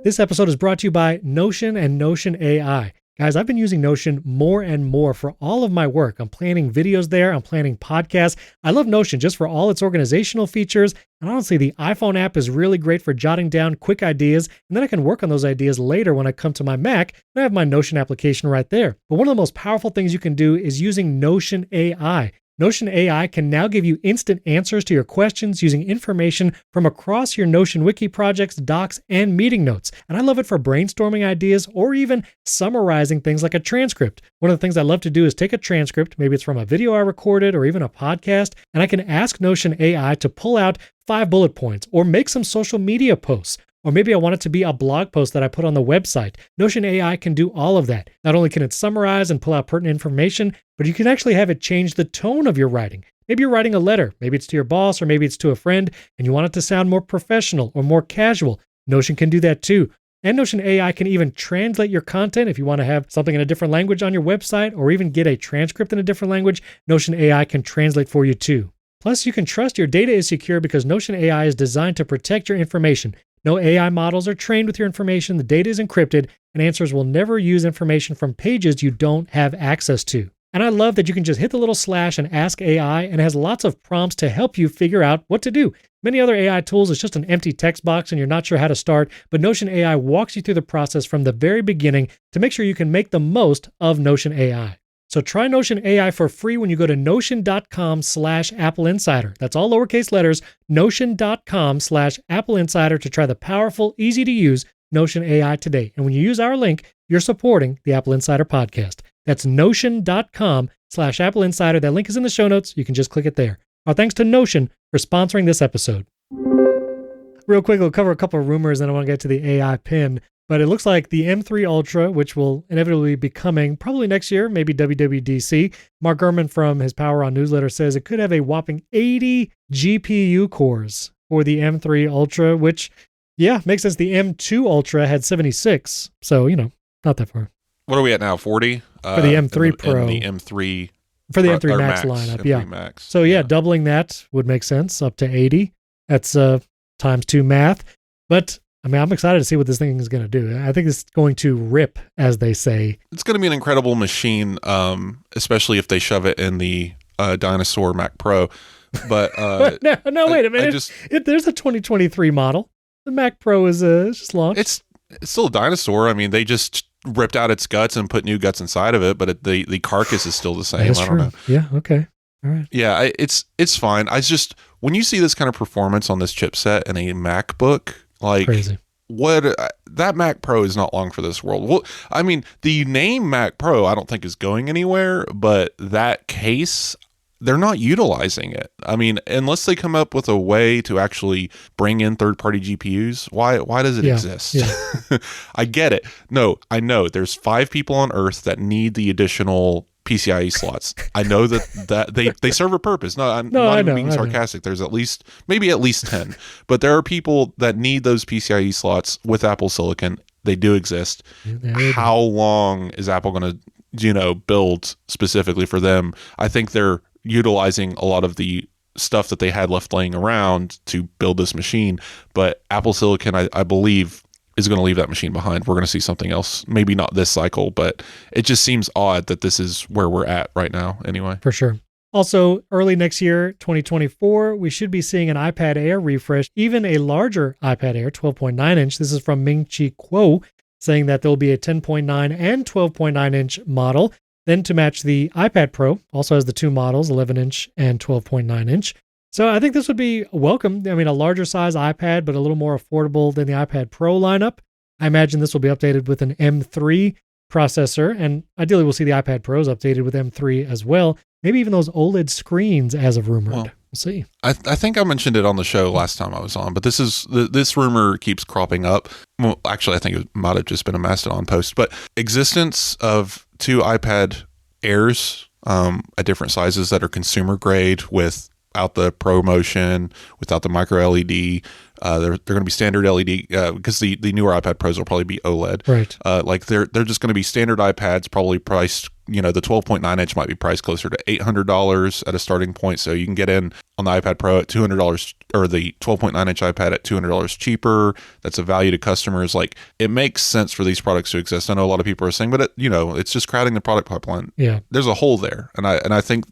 this episode is brought to you by Notion and Notion AI. Guys, I've been using Notion more and more for all of my work. I'm planning videos there. I'm planning podcasts. I love Notion just for all its organizational features. And honestly, the iPhone app is really great for jotting down quick ideas. And then I can work on those ideas later when I come to my Mac and I have my Notion application right there. But one of the most powerful things you can do is using Notion AI. Notion AI can now give you instant answers to your questions using information from across your Notion Wiki projects, docs, and meeting notes. And I love it for brainstorming ideas or even summarizing things like a transcript. One of the things I love to do is take a transcript, maybe it's from a video I recorded or even a podcast, and I can ask Notion AI to pull out 5 bullet points or make some social media posts. Or maybe I want it to be a blog post that I put on the website. Notion AI can do all of that. Not only can it summarize and pull out pertinent information, but you can actually have it change the tone of your writing. Maybe you're writing a letter. Maybe it's to your boss or maybe it's to a friend, and you want it to sound more professional or more casual. Notion can do that too. And Notion AI can even translate your content if you want to have something in a different language on your website or even get a transcript in a different language. Notion AI can translate for you too. Plus, you can trust your data is secure because Notion AI is designed to protect your information. No AI models are trained with your information, the data is encrypted, and Answers will never use information from pages you don't have access to. And I love that you can just hit the little slash and ask AI, and it has lots of prompts to help you figure out what to do. Many other AI tools, it's just an empty text box and you're not sure how to start, but Notion AI walks you through the process from the very beginning to make sure you can make the most of Notion AI. So try Notion AI for free when you go to notion.com/AppleInsider. That's all lowercase letters, notion.com/AppleInsider to try the powerful, easy to use Notion AI today. And when you use our link, you're supporting the Apple Insider podcast. That's notion.com/AppleInsider. That link is in the show notes. You can just click it there. Our thanks to Notion for sponsoring this episode. Real quick, we'll cover a couple of rumors and I want to get to the AI pin. But it looks like the M3 Ultra, which will inevitably be coming probably next year, maybe WWDC. Mark Gurman from his Power On newsletter says it could have a whopping 80 GPU cores for the M3 Ultra, which, yeah, makes sense. The M2 Ultra had 76. So, not that far. What are we at now? 40? For the M3 Pro. And the M3. For the M3 Max lineup, M3 yeah. Max. So, yeah, doubling that would make sense, up to 80. That's times 2 math. But I'm excited to see what this thing is going to do. I think it's going to rip, as they say. It's going to be an incredible machine, especially if they shove it in the dinosaur Mac Pro. But no, wait a minute. There's a 2023 model. The Mac Pro is just launched. It's still a dinosaur. I mean, they just ripped out its guts and put new guts inside of it, but the carcass is still the same. That's true. Yeah. Okay. All right. Yeah, it's fine. When you see this kind of performance on this chipset in a MacBook. Like, crazy. That Mac Pro is not long for this world. Well, I mean, the name Mac Pro I don't think is going anywhere, but that case, they're not utilizing it. I mean, unless they come up with a way to actually bring in third-party GPUs, why does it exist? Yeah. I get it. No, I know there's 5 people on Earth that need the additional PCIe slots. I know that they serve a purpose. No, I'm No, not I even know, being I know. sarcastic. There's maybe at least 10. But there are people that need those PCIe slots with Apple Silicon. They do exist. How long is Apple going to, build specifically for them? I think they're utilizing a lot of the stuff that they had left laying around to build this machine. But Apple Silicon, I believe, is going to leave that machine behind. We're going to see something else. Maybe not this cycle, but it just seems odd that this is where we're at right now anyway. For sure. Also, early next year, 2024, we should be seeing an iPad Air refresh, even a larger iPad Air, 12.9 inch. This is from Ming-Chi Kuo, saying that there'll be a 10.9 and 12.9 inch model. Then to match the iPad Pro, also has the two models, 11 inch and 12.9 inch. So I think this would be welcome. I mean, a larger size iPad, but a little more affordable than the iPad Pro lineup. I imagine this will be updated with an M3 processor, and ideally we'll see the iPad Pros updated with M3 as well. Maybe even those OLED screens as of rumored. We'll see. I think I mentioned it on the show last time I was on, but this rumor keeps cropping up. Well, actually, I think it might have just been a Mastodon post, but existence of two iPad Airs at different sizes that are consumer grade without the Pro Motion, without the micro LED. They're going to be standard LED because the newer iPad Pros will probably be OLED. Right. Like they're just going to be standard iPads, probably priced. The 12.9 inch might be priced closer to $800 at a starting point. So you can get in on the iPad Pro at $200, or the 12.9 inch iPad at $200 cheaper. That's a value to customers. Like, it makes sense for these products to exist. I know a lot of people are saying, but it's just crowding the product pipeline. Yeah, there's a hole there, and I think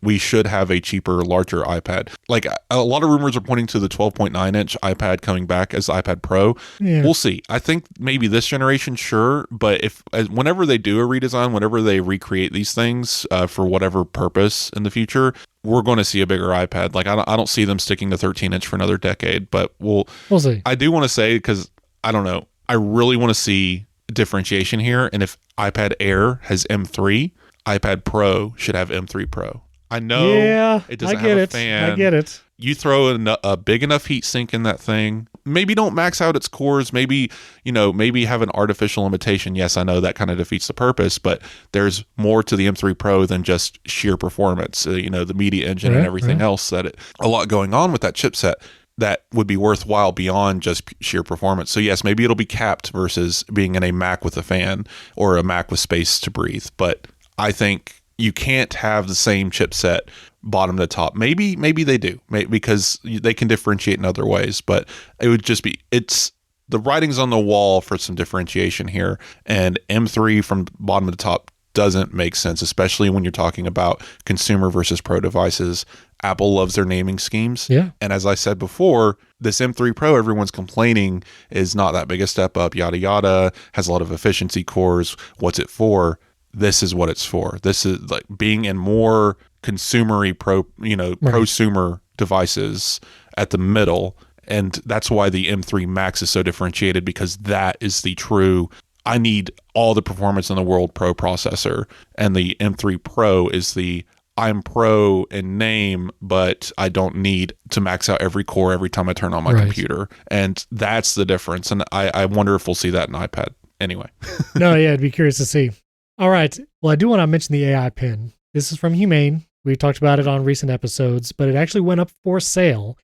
we should have a cheaper, larger iPad. Like, a lot of rumors are pointing to the 12.9 inch iPad coming back as the iPad Pro. Yeah. We'll see. I think maybe this generation, sure, but whenever they do a redesign, whenever they recreate these things for whatever purpose in the future, we're going to see a bigger iPad. Like, I don't see them sticking to 13 inch for another decade, but we'll see. I do want to say, because I don't know, I really want to see differentiation here. And if iPad Air has M3, iPad Pro should have M3 Pro. I know it doesn't have a fan. I get it. You throw a big enough heat sink in that thing. Maybe don't max out its cores. Maybe have an artificial limitation. Yes, I know that kind of defeats the purpose, but there's more to the M3 Pro than just sheer performance. The media engine and everything else. A lot going on with that chipset that would be worthwhile beyond just sheer performance. So yes, maybe it'll be capped versus being in a Mac with a fan or a Mac with space to breathe. But I think you can't have the same chipset bottom to top. Maybe they do, because they can differentiate in other ways, but it would just be, it's the writing's on the wall for some differentiation here, and M3 from bottom to top doesn't make sense, especially when you're talking about consumer versus pro devices. Apple loves their naming schemes. Yeah. And as I said before, this M3 Pro, everyone's complaining, is not that big a step up, yada, yada, has a lot of efficiency cores. What's it for? This is what it's for. This is like being in more consumery prosumer devices at the middle. And that's why the M3 Max is so differentiated, because that is the true, I need all the performance in the world Pro processor. And the M3 Pro is the, I'm Pro in name, but I don't need to max out every core every time I turn on my computer. And that's the difference. And I wonder if we'll see that in iPad. Anyway. No, yeah, I'd be curious to see. All right. Well, I do want to mention the AI Pin. This is from Humane. We talked about it on recent episodes, but it actually went up for sale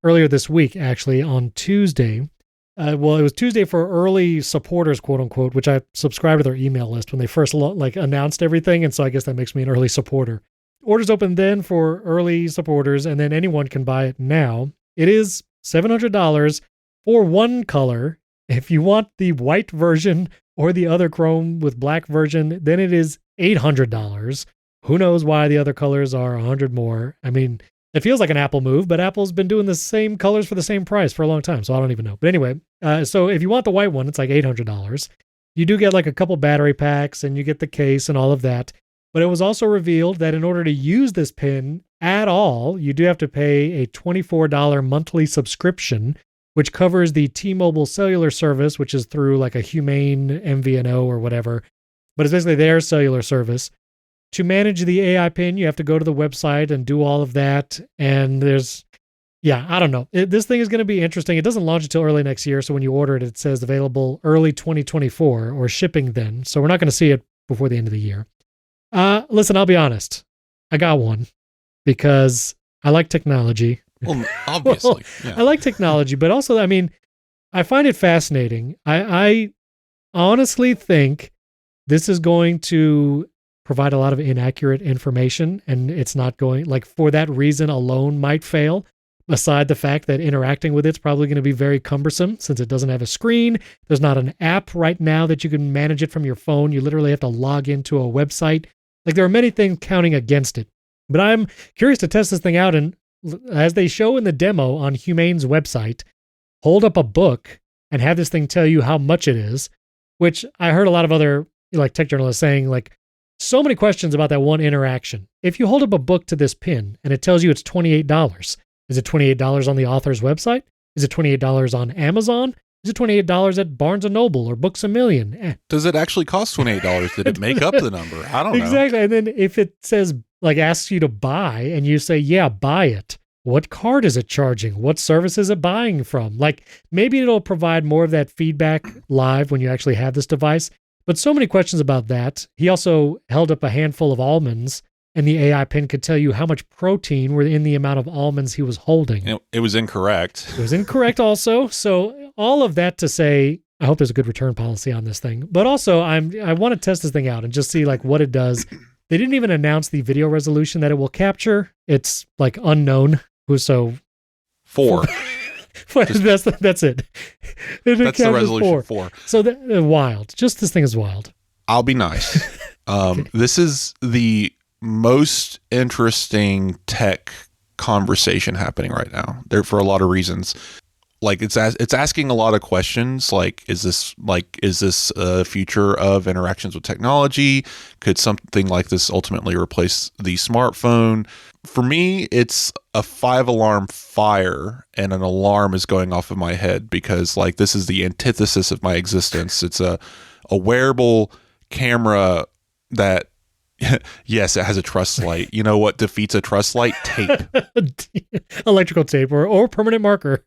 earlier this week, actually, on Tuesday. It was Tuesday for early supporters, quote unquote, which I subscribed to their email list when they first announced everything. And so I guess that makes me an early supporter. Orders open then for early supporters, and then anyone can buy it now. It is $700 for one color. If you want the white version or the other chrome with black version, then it is $800. Who knows why the other colors are $100 more? I mean, it feels like an Apple move, but Apple's been doing the same colors for the same price for a long time, so I don't even know. But anyway, so if you want the white one, it's like $800. You do get like a couple battery packs, and you get the case and all of that. But it was also revealed that in order to use this pin at all, you do have to pay a $24 monthly subscription, which covers the T-Mobile cellular service, which is through like a Humane MVNO or whatever. But it's basically their cellular service. To manage the AI Pin, you have to go to the website and do all of that. And I don't know. This thing is going to be interesting. It doesn't launch until early next year. So when you order it, it says available early 2024 or shipping then. So we're not going to see it before the end of the year. Listen, I'll be honest. I got one because I like technology. Well, obviously. Yeah. I like technology, but also, I mean, I find it fascinating. I honestly think this is going to provide a lot of inaccurate information, and it's not going, like, for that reason alone might fail. Aside the fact that interacting with it's probably going to be very cumbersome since it doesn't have a screen. There's not an app right now that you can manage it from your phone. You literally have to log into a website. Like, there are many things counting against it. But I'm curious to test this thing out. And as they show in the demo on Humane's website, hold up a book and have this thing tell you how much it is, which I heard a lot of other like tech journalists saying, like, so many questions about that one interaction. If you hold up a book to this pin and it tells you it's $28, is it $28 on the author's website? Is it $28 on Amazon? Is it $28 at Barnes & Noble or Books A Million? Does it actually cost $28? Did it make up the number? I don't know. Exactly. And then if it says, like, asks you to buy and you say, yeah, buy it. What card is it charging? What service is it buying from? Like, maybe it'll provide more of that feedback live when you actually have this device. But so many questions about that. He also held up a handful of almonds, and the AI pin could tell you how much protein were in the amount of almonds he was holding. It was incorrect. It was incorrect also. So all of that to say, I hope there's a good return policy on this thing. But also, I want to test this thing out and just see, like, what it does. They didn't even announce the video resolution that it will capture. It's, like, unknown. So 4. That's it. That's the resolution 4. So wild. Just this thing is wild. I'll be nice. Okay. This is the most interesting tech conversation happening right now. There for a lot of reasons. Like it's asking a lot of questions. Like, is this a future of interactions with technology? Could something like this ultimately replace the smartphone? For me, it's a 5-alarm fire, and an alarm is going off of my head because, like, this is the antithesis of my existence. It's a wearable camera that, yes, it has a truss light. You know what defeats a truss light? Tape. Electrical tape or permanent marker.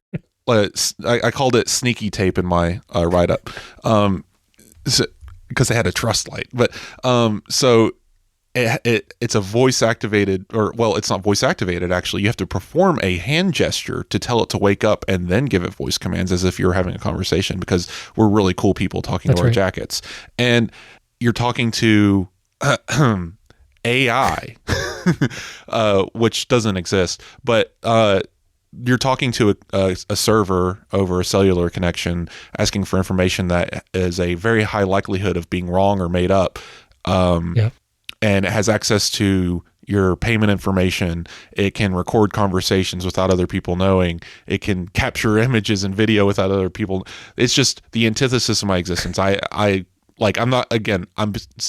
I called it sneaky tape in my write-up because it had a truss light. But so it's a voice-activated, or, well, it's not voice-activated, actually. You have to perform a hand gesture to tell it to wake up and then give it voice commands as if you're having a conversation, because we're really cool people talking to our jackets. And you're talking to AI, which doesn't exist, but you're talking to a server over a cellular connection, asking for information that is a very high likelihood of being wrong or made up. And it has access to your payment information. It can record conversations without other people knowing. It can capture images and video without other people. It's just the antithesis of my existence. I'm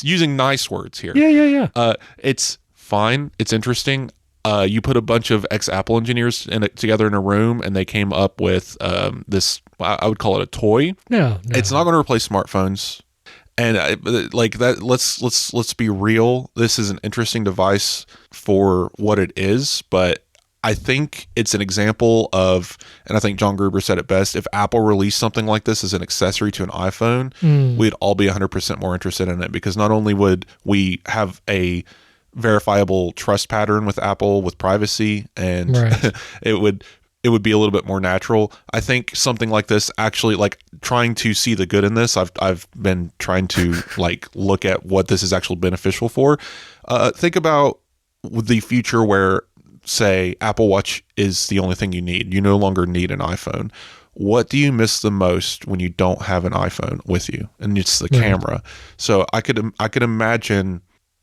using nice words here. Yeah. It's fine. It's interesting. You put a bunch of ex-Apple engineers together in a room, and they came up with this. I would call it a toy. No. It's not going to replace smartphones, and like that. Let's be real. This is an interesting device for what it is, but I think it's an example of, and I think John Gruber said it best, if Apple released something like this as an accessory to an iPhone, we'd all be 100% more interested in it, because not only would we have a verifiable trust pattern with Apple with privacy, and it would be a little bit more natural. I think something like this, actually, like, trying to see the good in this, I've been trying to like look at what this is actually beneficial for. Think about the future where, say, Apple Watch is the only thing you need. You no longer need an iPhone. What do you miss the most when you don't have an iPhone with you? And it's the camera. So I could imagine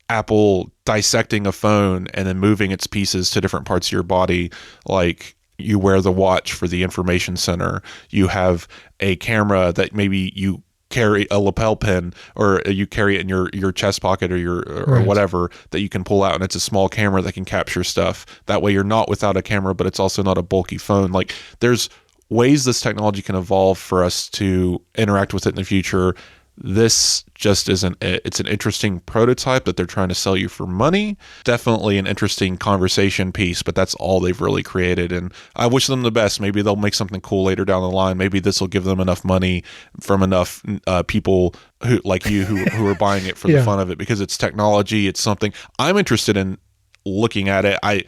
Apple dissecting a phone and then moving its pieces to different parts of your body. Like, you wear the watch for the information center. You have a camera that maybe you carry a lapel pin, or you carry it in your chest pocket or whatever, that you can pull out, and it's a small camera that can capture stuff. That way you're not without a camera, but it's also not a bulky phone. Like, there's ways this technology can evolve for us to interact with it in the future This just isn't it. It's an interesting prototype that they're trying to sell you for money. Definitely an interesting conversation piece, but that's all they've really created. And I wish them the best. Maybe they'll make something cool later down the line. Maybe this will give them enough money from enough people who like you who are buying it for the fun of it, because it's technology. It's something I'm interested in looking at it. I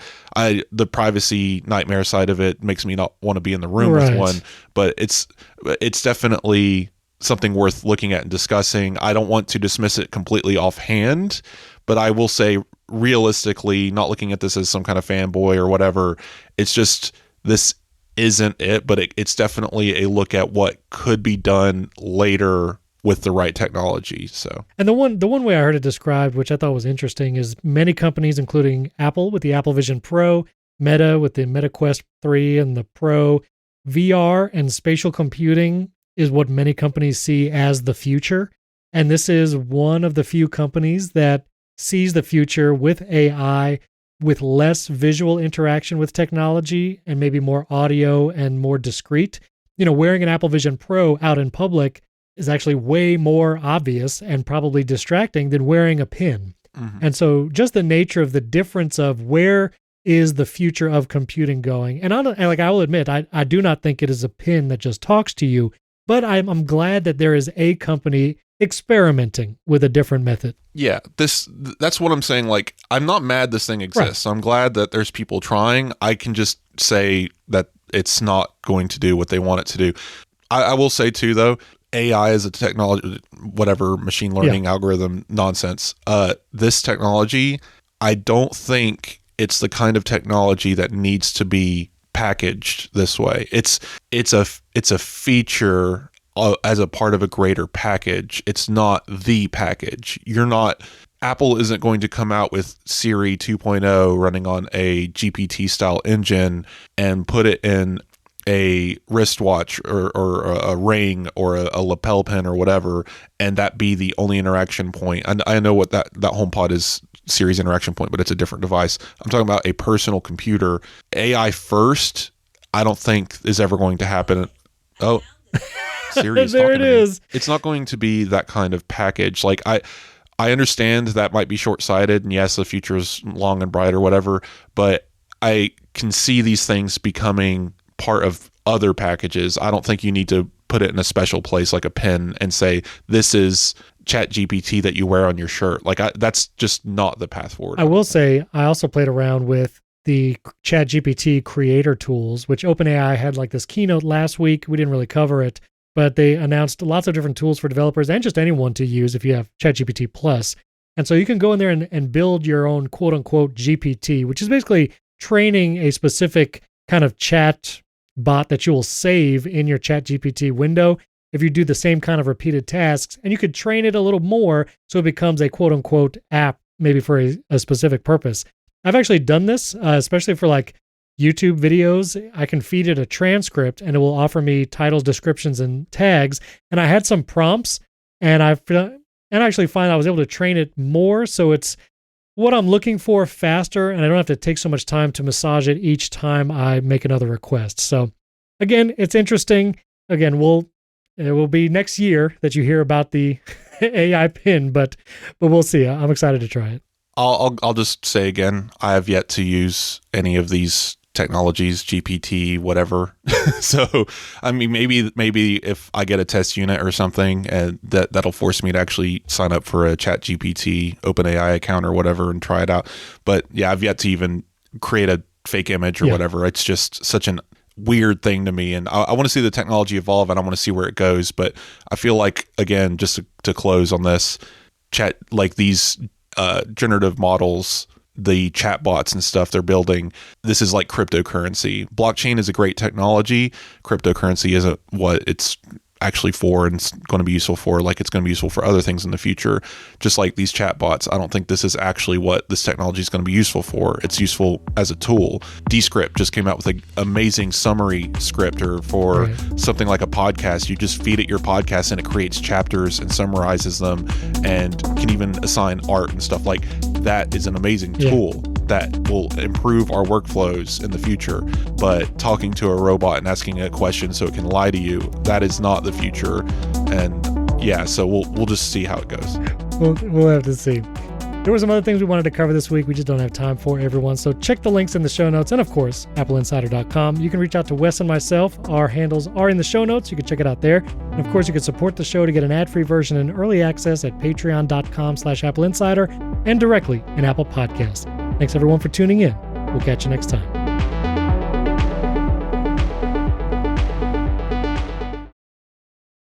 the privacy nightmare side of it makes me not want to be in the room with one, but it's definitely something worth looking at and discussing. I don't want to dismiss it completely offhand, but I will say realistically, not looking at this as some kind of fanboy or whatever, it's just, this isn't it, but it's definitely a look at what could be done later with the right technology. So, and the one way I heard it described, which I thought was interesting, is many companies, including Apple with the Apple Vision Pro, Meta with the Meta Quest 3 and the Pro, VR and spatial computing is what many companies see as the future. And this is one of the few companies that sees the future with AI, with less visual interaction with technology and maybe more audio and more discrete. Wearing an Apple Vision Pro out in public is actually way more obvious and probably distracting than wearing a pin. Mm-hmm. And so just the nature of the difference of where is the future of computing going. And I will admit, I do not think it is a pin that just talks to you, but I'm glad that there is a company experimenting with a different method. Yeah, that's what I'm saying. Like, I'm not mad this thing exists. Right. I'm glad that there's people trying. I can just say that it's not going to do what they want it to do. I will say too, though, AI is a technology, whatever machine learning algorithm nonsense. This technology, I don't think it's the kind of technology that needs to be packaged this way. It's a feature as a part of a greater package. It's not the package. Apple isn't going to come out with Siri 2.0 running on a GPT style engine and put it in a wristwatch or a ring or a lapel pin or whatever, and that be the only interaction point. And I know what that HomePod is, Siri's interaction point, but it's a different device. I'm talking about a personal computer. AI first, I don't think is ever going to happen. Oh, Siri is there it is. It's not going to be that kind of package. Like, I understand that might be short-sighted, and yes, the future is long and bright or whatever, but I can see these things becoming part of other packages. I don't think you need to put it in a special place like a pen and say, this is ChatGPT that you wear on your shirt. Like, that's just not the path forward. I will say, I also played around with the ChatGPT creator tools, which OpenAI had like this keynote last week. We didn't really cover it, but they announced lots of different tools for developers and just anyone to use if you have ChatGPT Plus. And so you can go in there and build your own quote unquote GPT, which is basically training a specific kind of chat bot that you will save in your ChatGPT window if you do the same kind of repeated tasks, and you could train it a little more so it becomes a quote unquote app, maybe for a specific purpose. I've actually done this, especially for like YouTube videos. I can feed it a transcript and it will offer me titles, descriptions, and tags. And I had some prompts, and I actually find I was able to train it more, so it's what I'm looking for faster, and I don't have to take so much time to massage it each time I make another request. So again, it's interesting. Again, it will be next year that you hear about the AI pin, but we'll see. I'm excited to try it. I'll just say again, I have yet to use any of these technologies, GPT, whatever. So, I mean, maybe if I get a test unit or something, and that'll force me to actually sign up for a ChatGPT OpenAI account or whatever and try it out. But yeah, I've yet to even create a fake image or whatever. It's just such an weird thing to me, and I want to see the technology evolve, and I want to see where it goes. But I feel like, again, just to close on this, these generative models, the chatbots and stuff they're building, this is like cryptocurrency. Blockchain is a great technology. Cryptocurrency isn't what it's actually for and it's going to be useful for. Like, it's going to be useful for other things in the future. Just like these chatbots, I don't think this is actually what this technology is going to be useful for. It's useful as a tool. Descript just came out with an amazing summary scripter for something like a podcast. You just feed it your podcast and it creates chapters and summarizes them and can even assign art and stuff. Like, that is an amazing tool that will improve our workflows in the future. But talking to a robot and asking it a question so it can lie to you, that is not the future. And Yeah, so we'll just see how it goes. We'll have to see. There were some other things we wanted to cover this week. We just don't have time for everyone. So check the links in the show notes. And of course, AppleInsider.com. You can reach out to Wes and myself. Our handles are in the show notes. You can check it out there. And of course, you can support the show to get an ad-free version and early access at patreon.com/AppleInsider and directly in Apple Podcasts. Thanks everyone for tuning in. We'll catch you next time.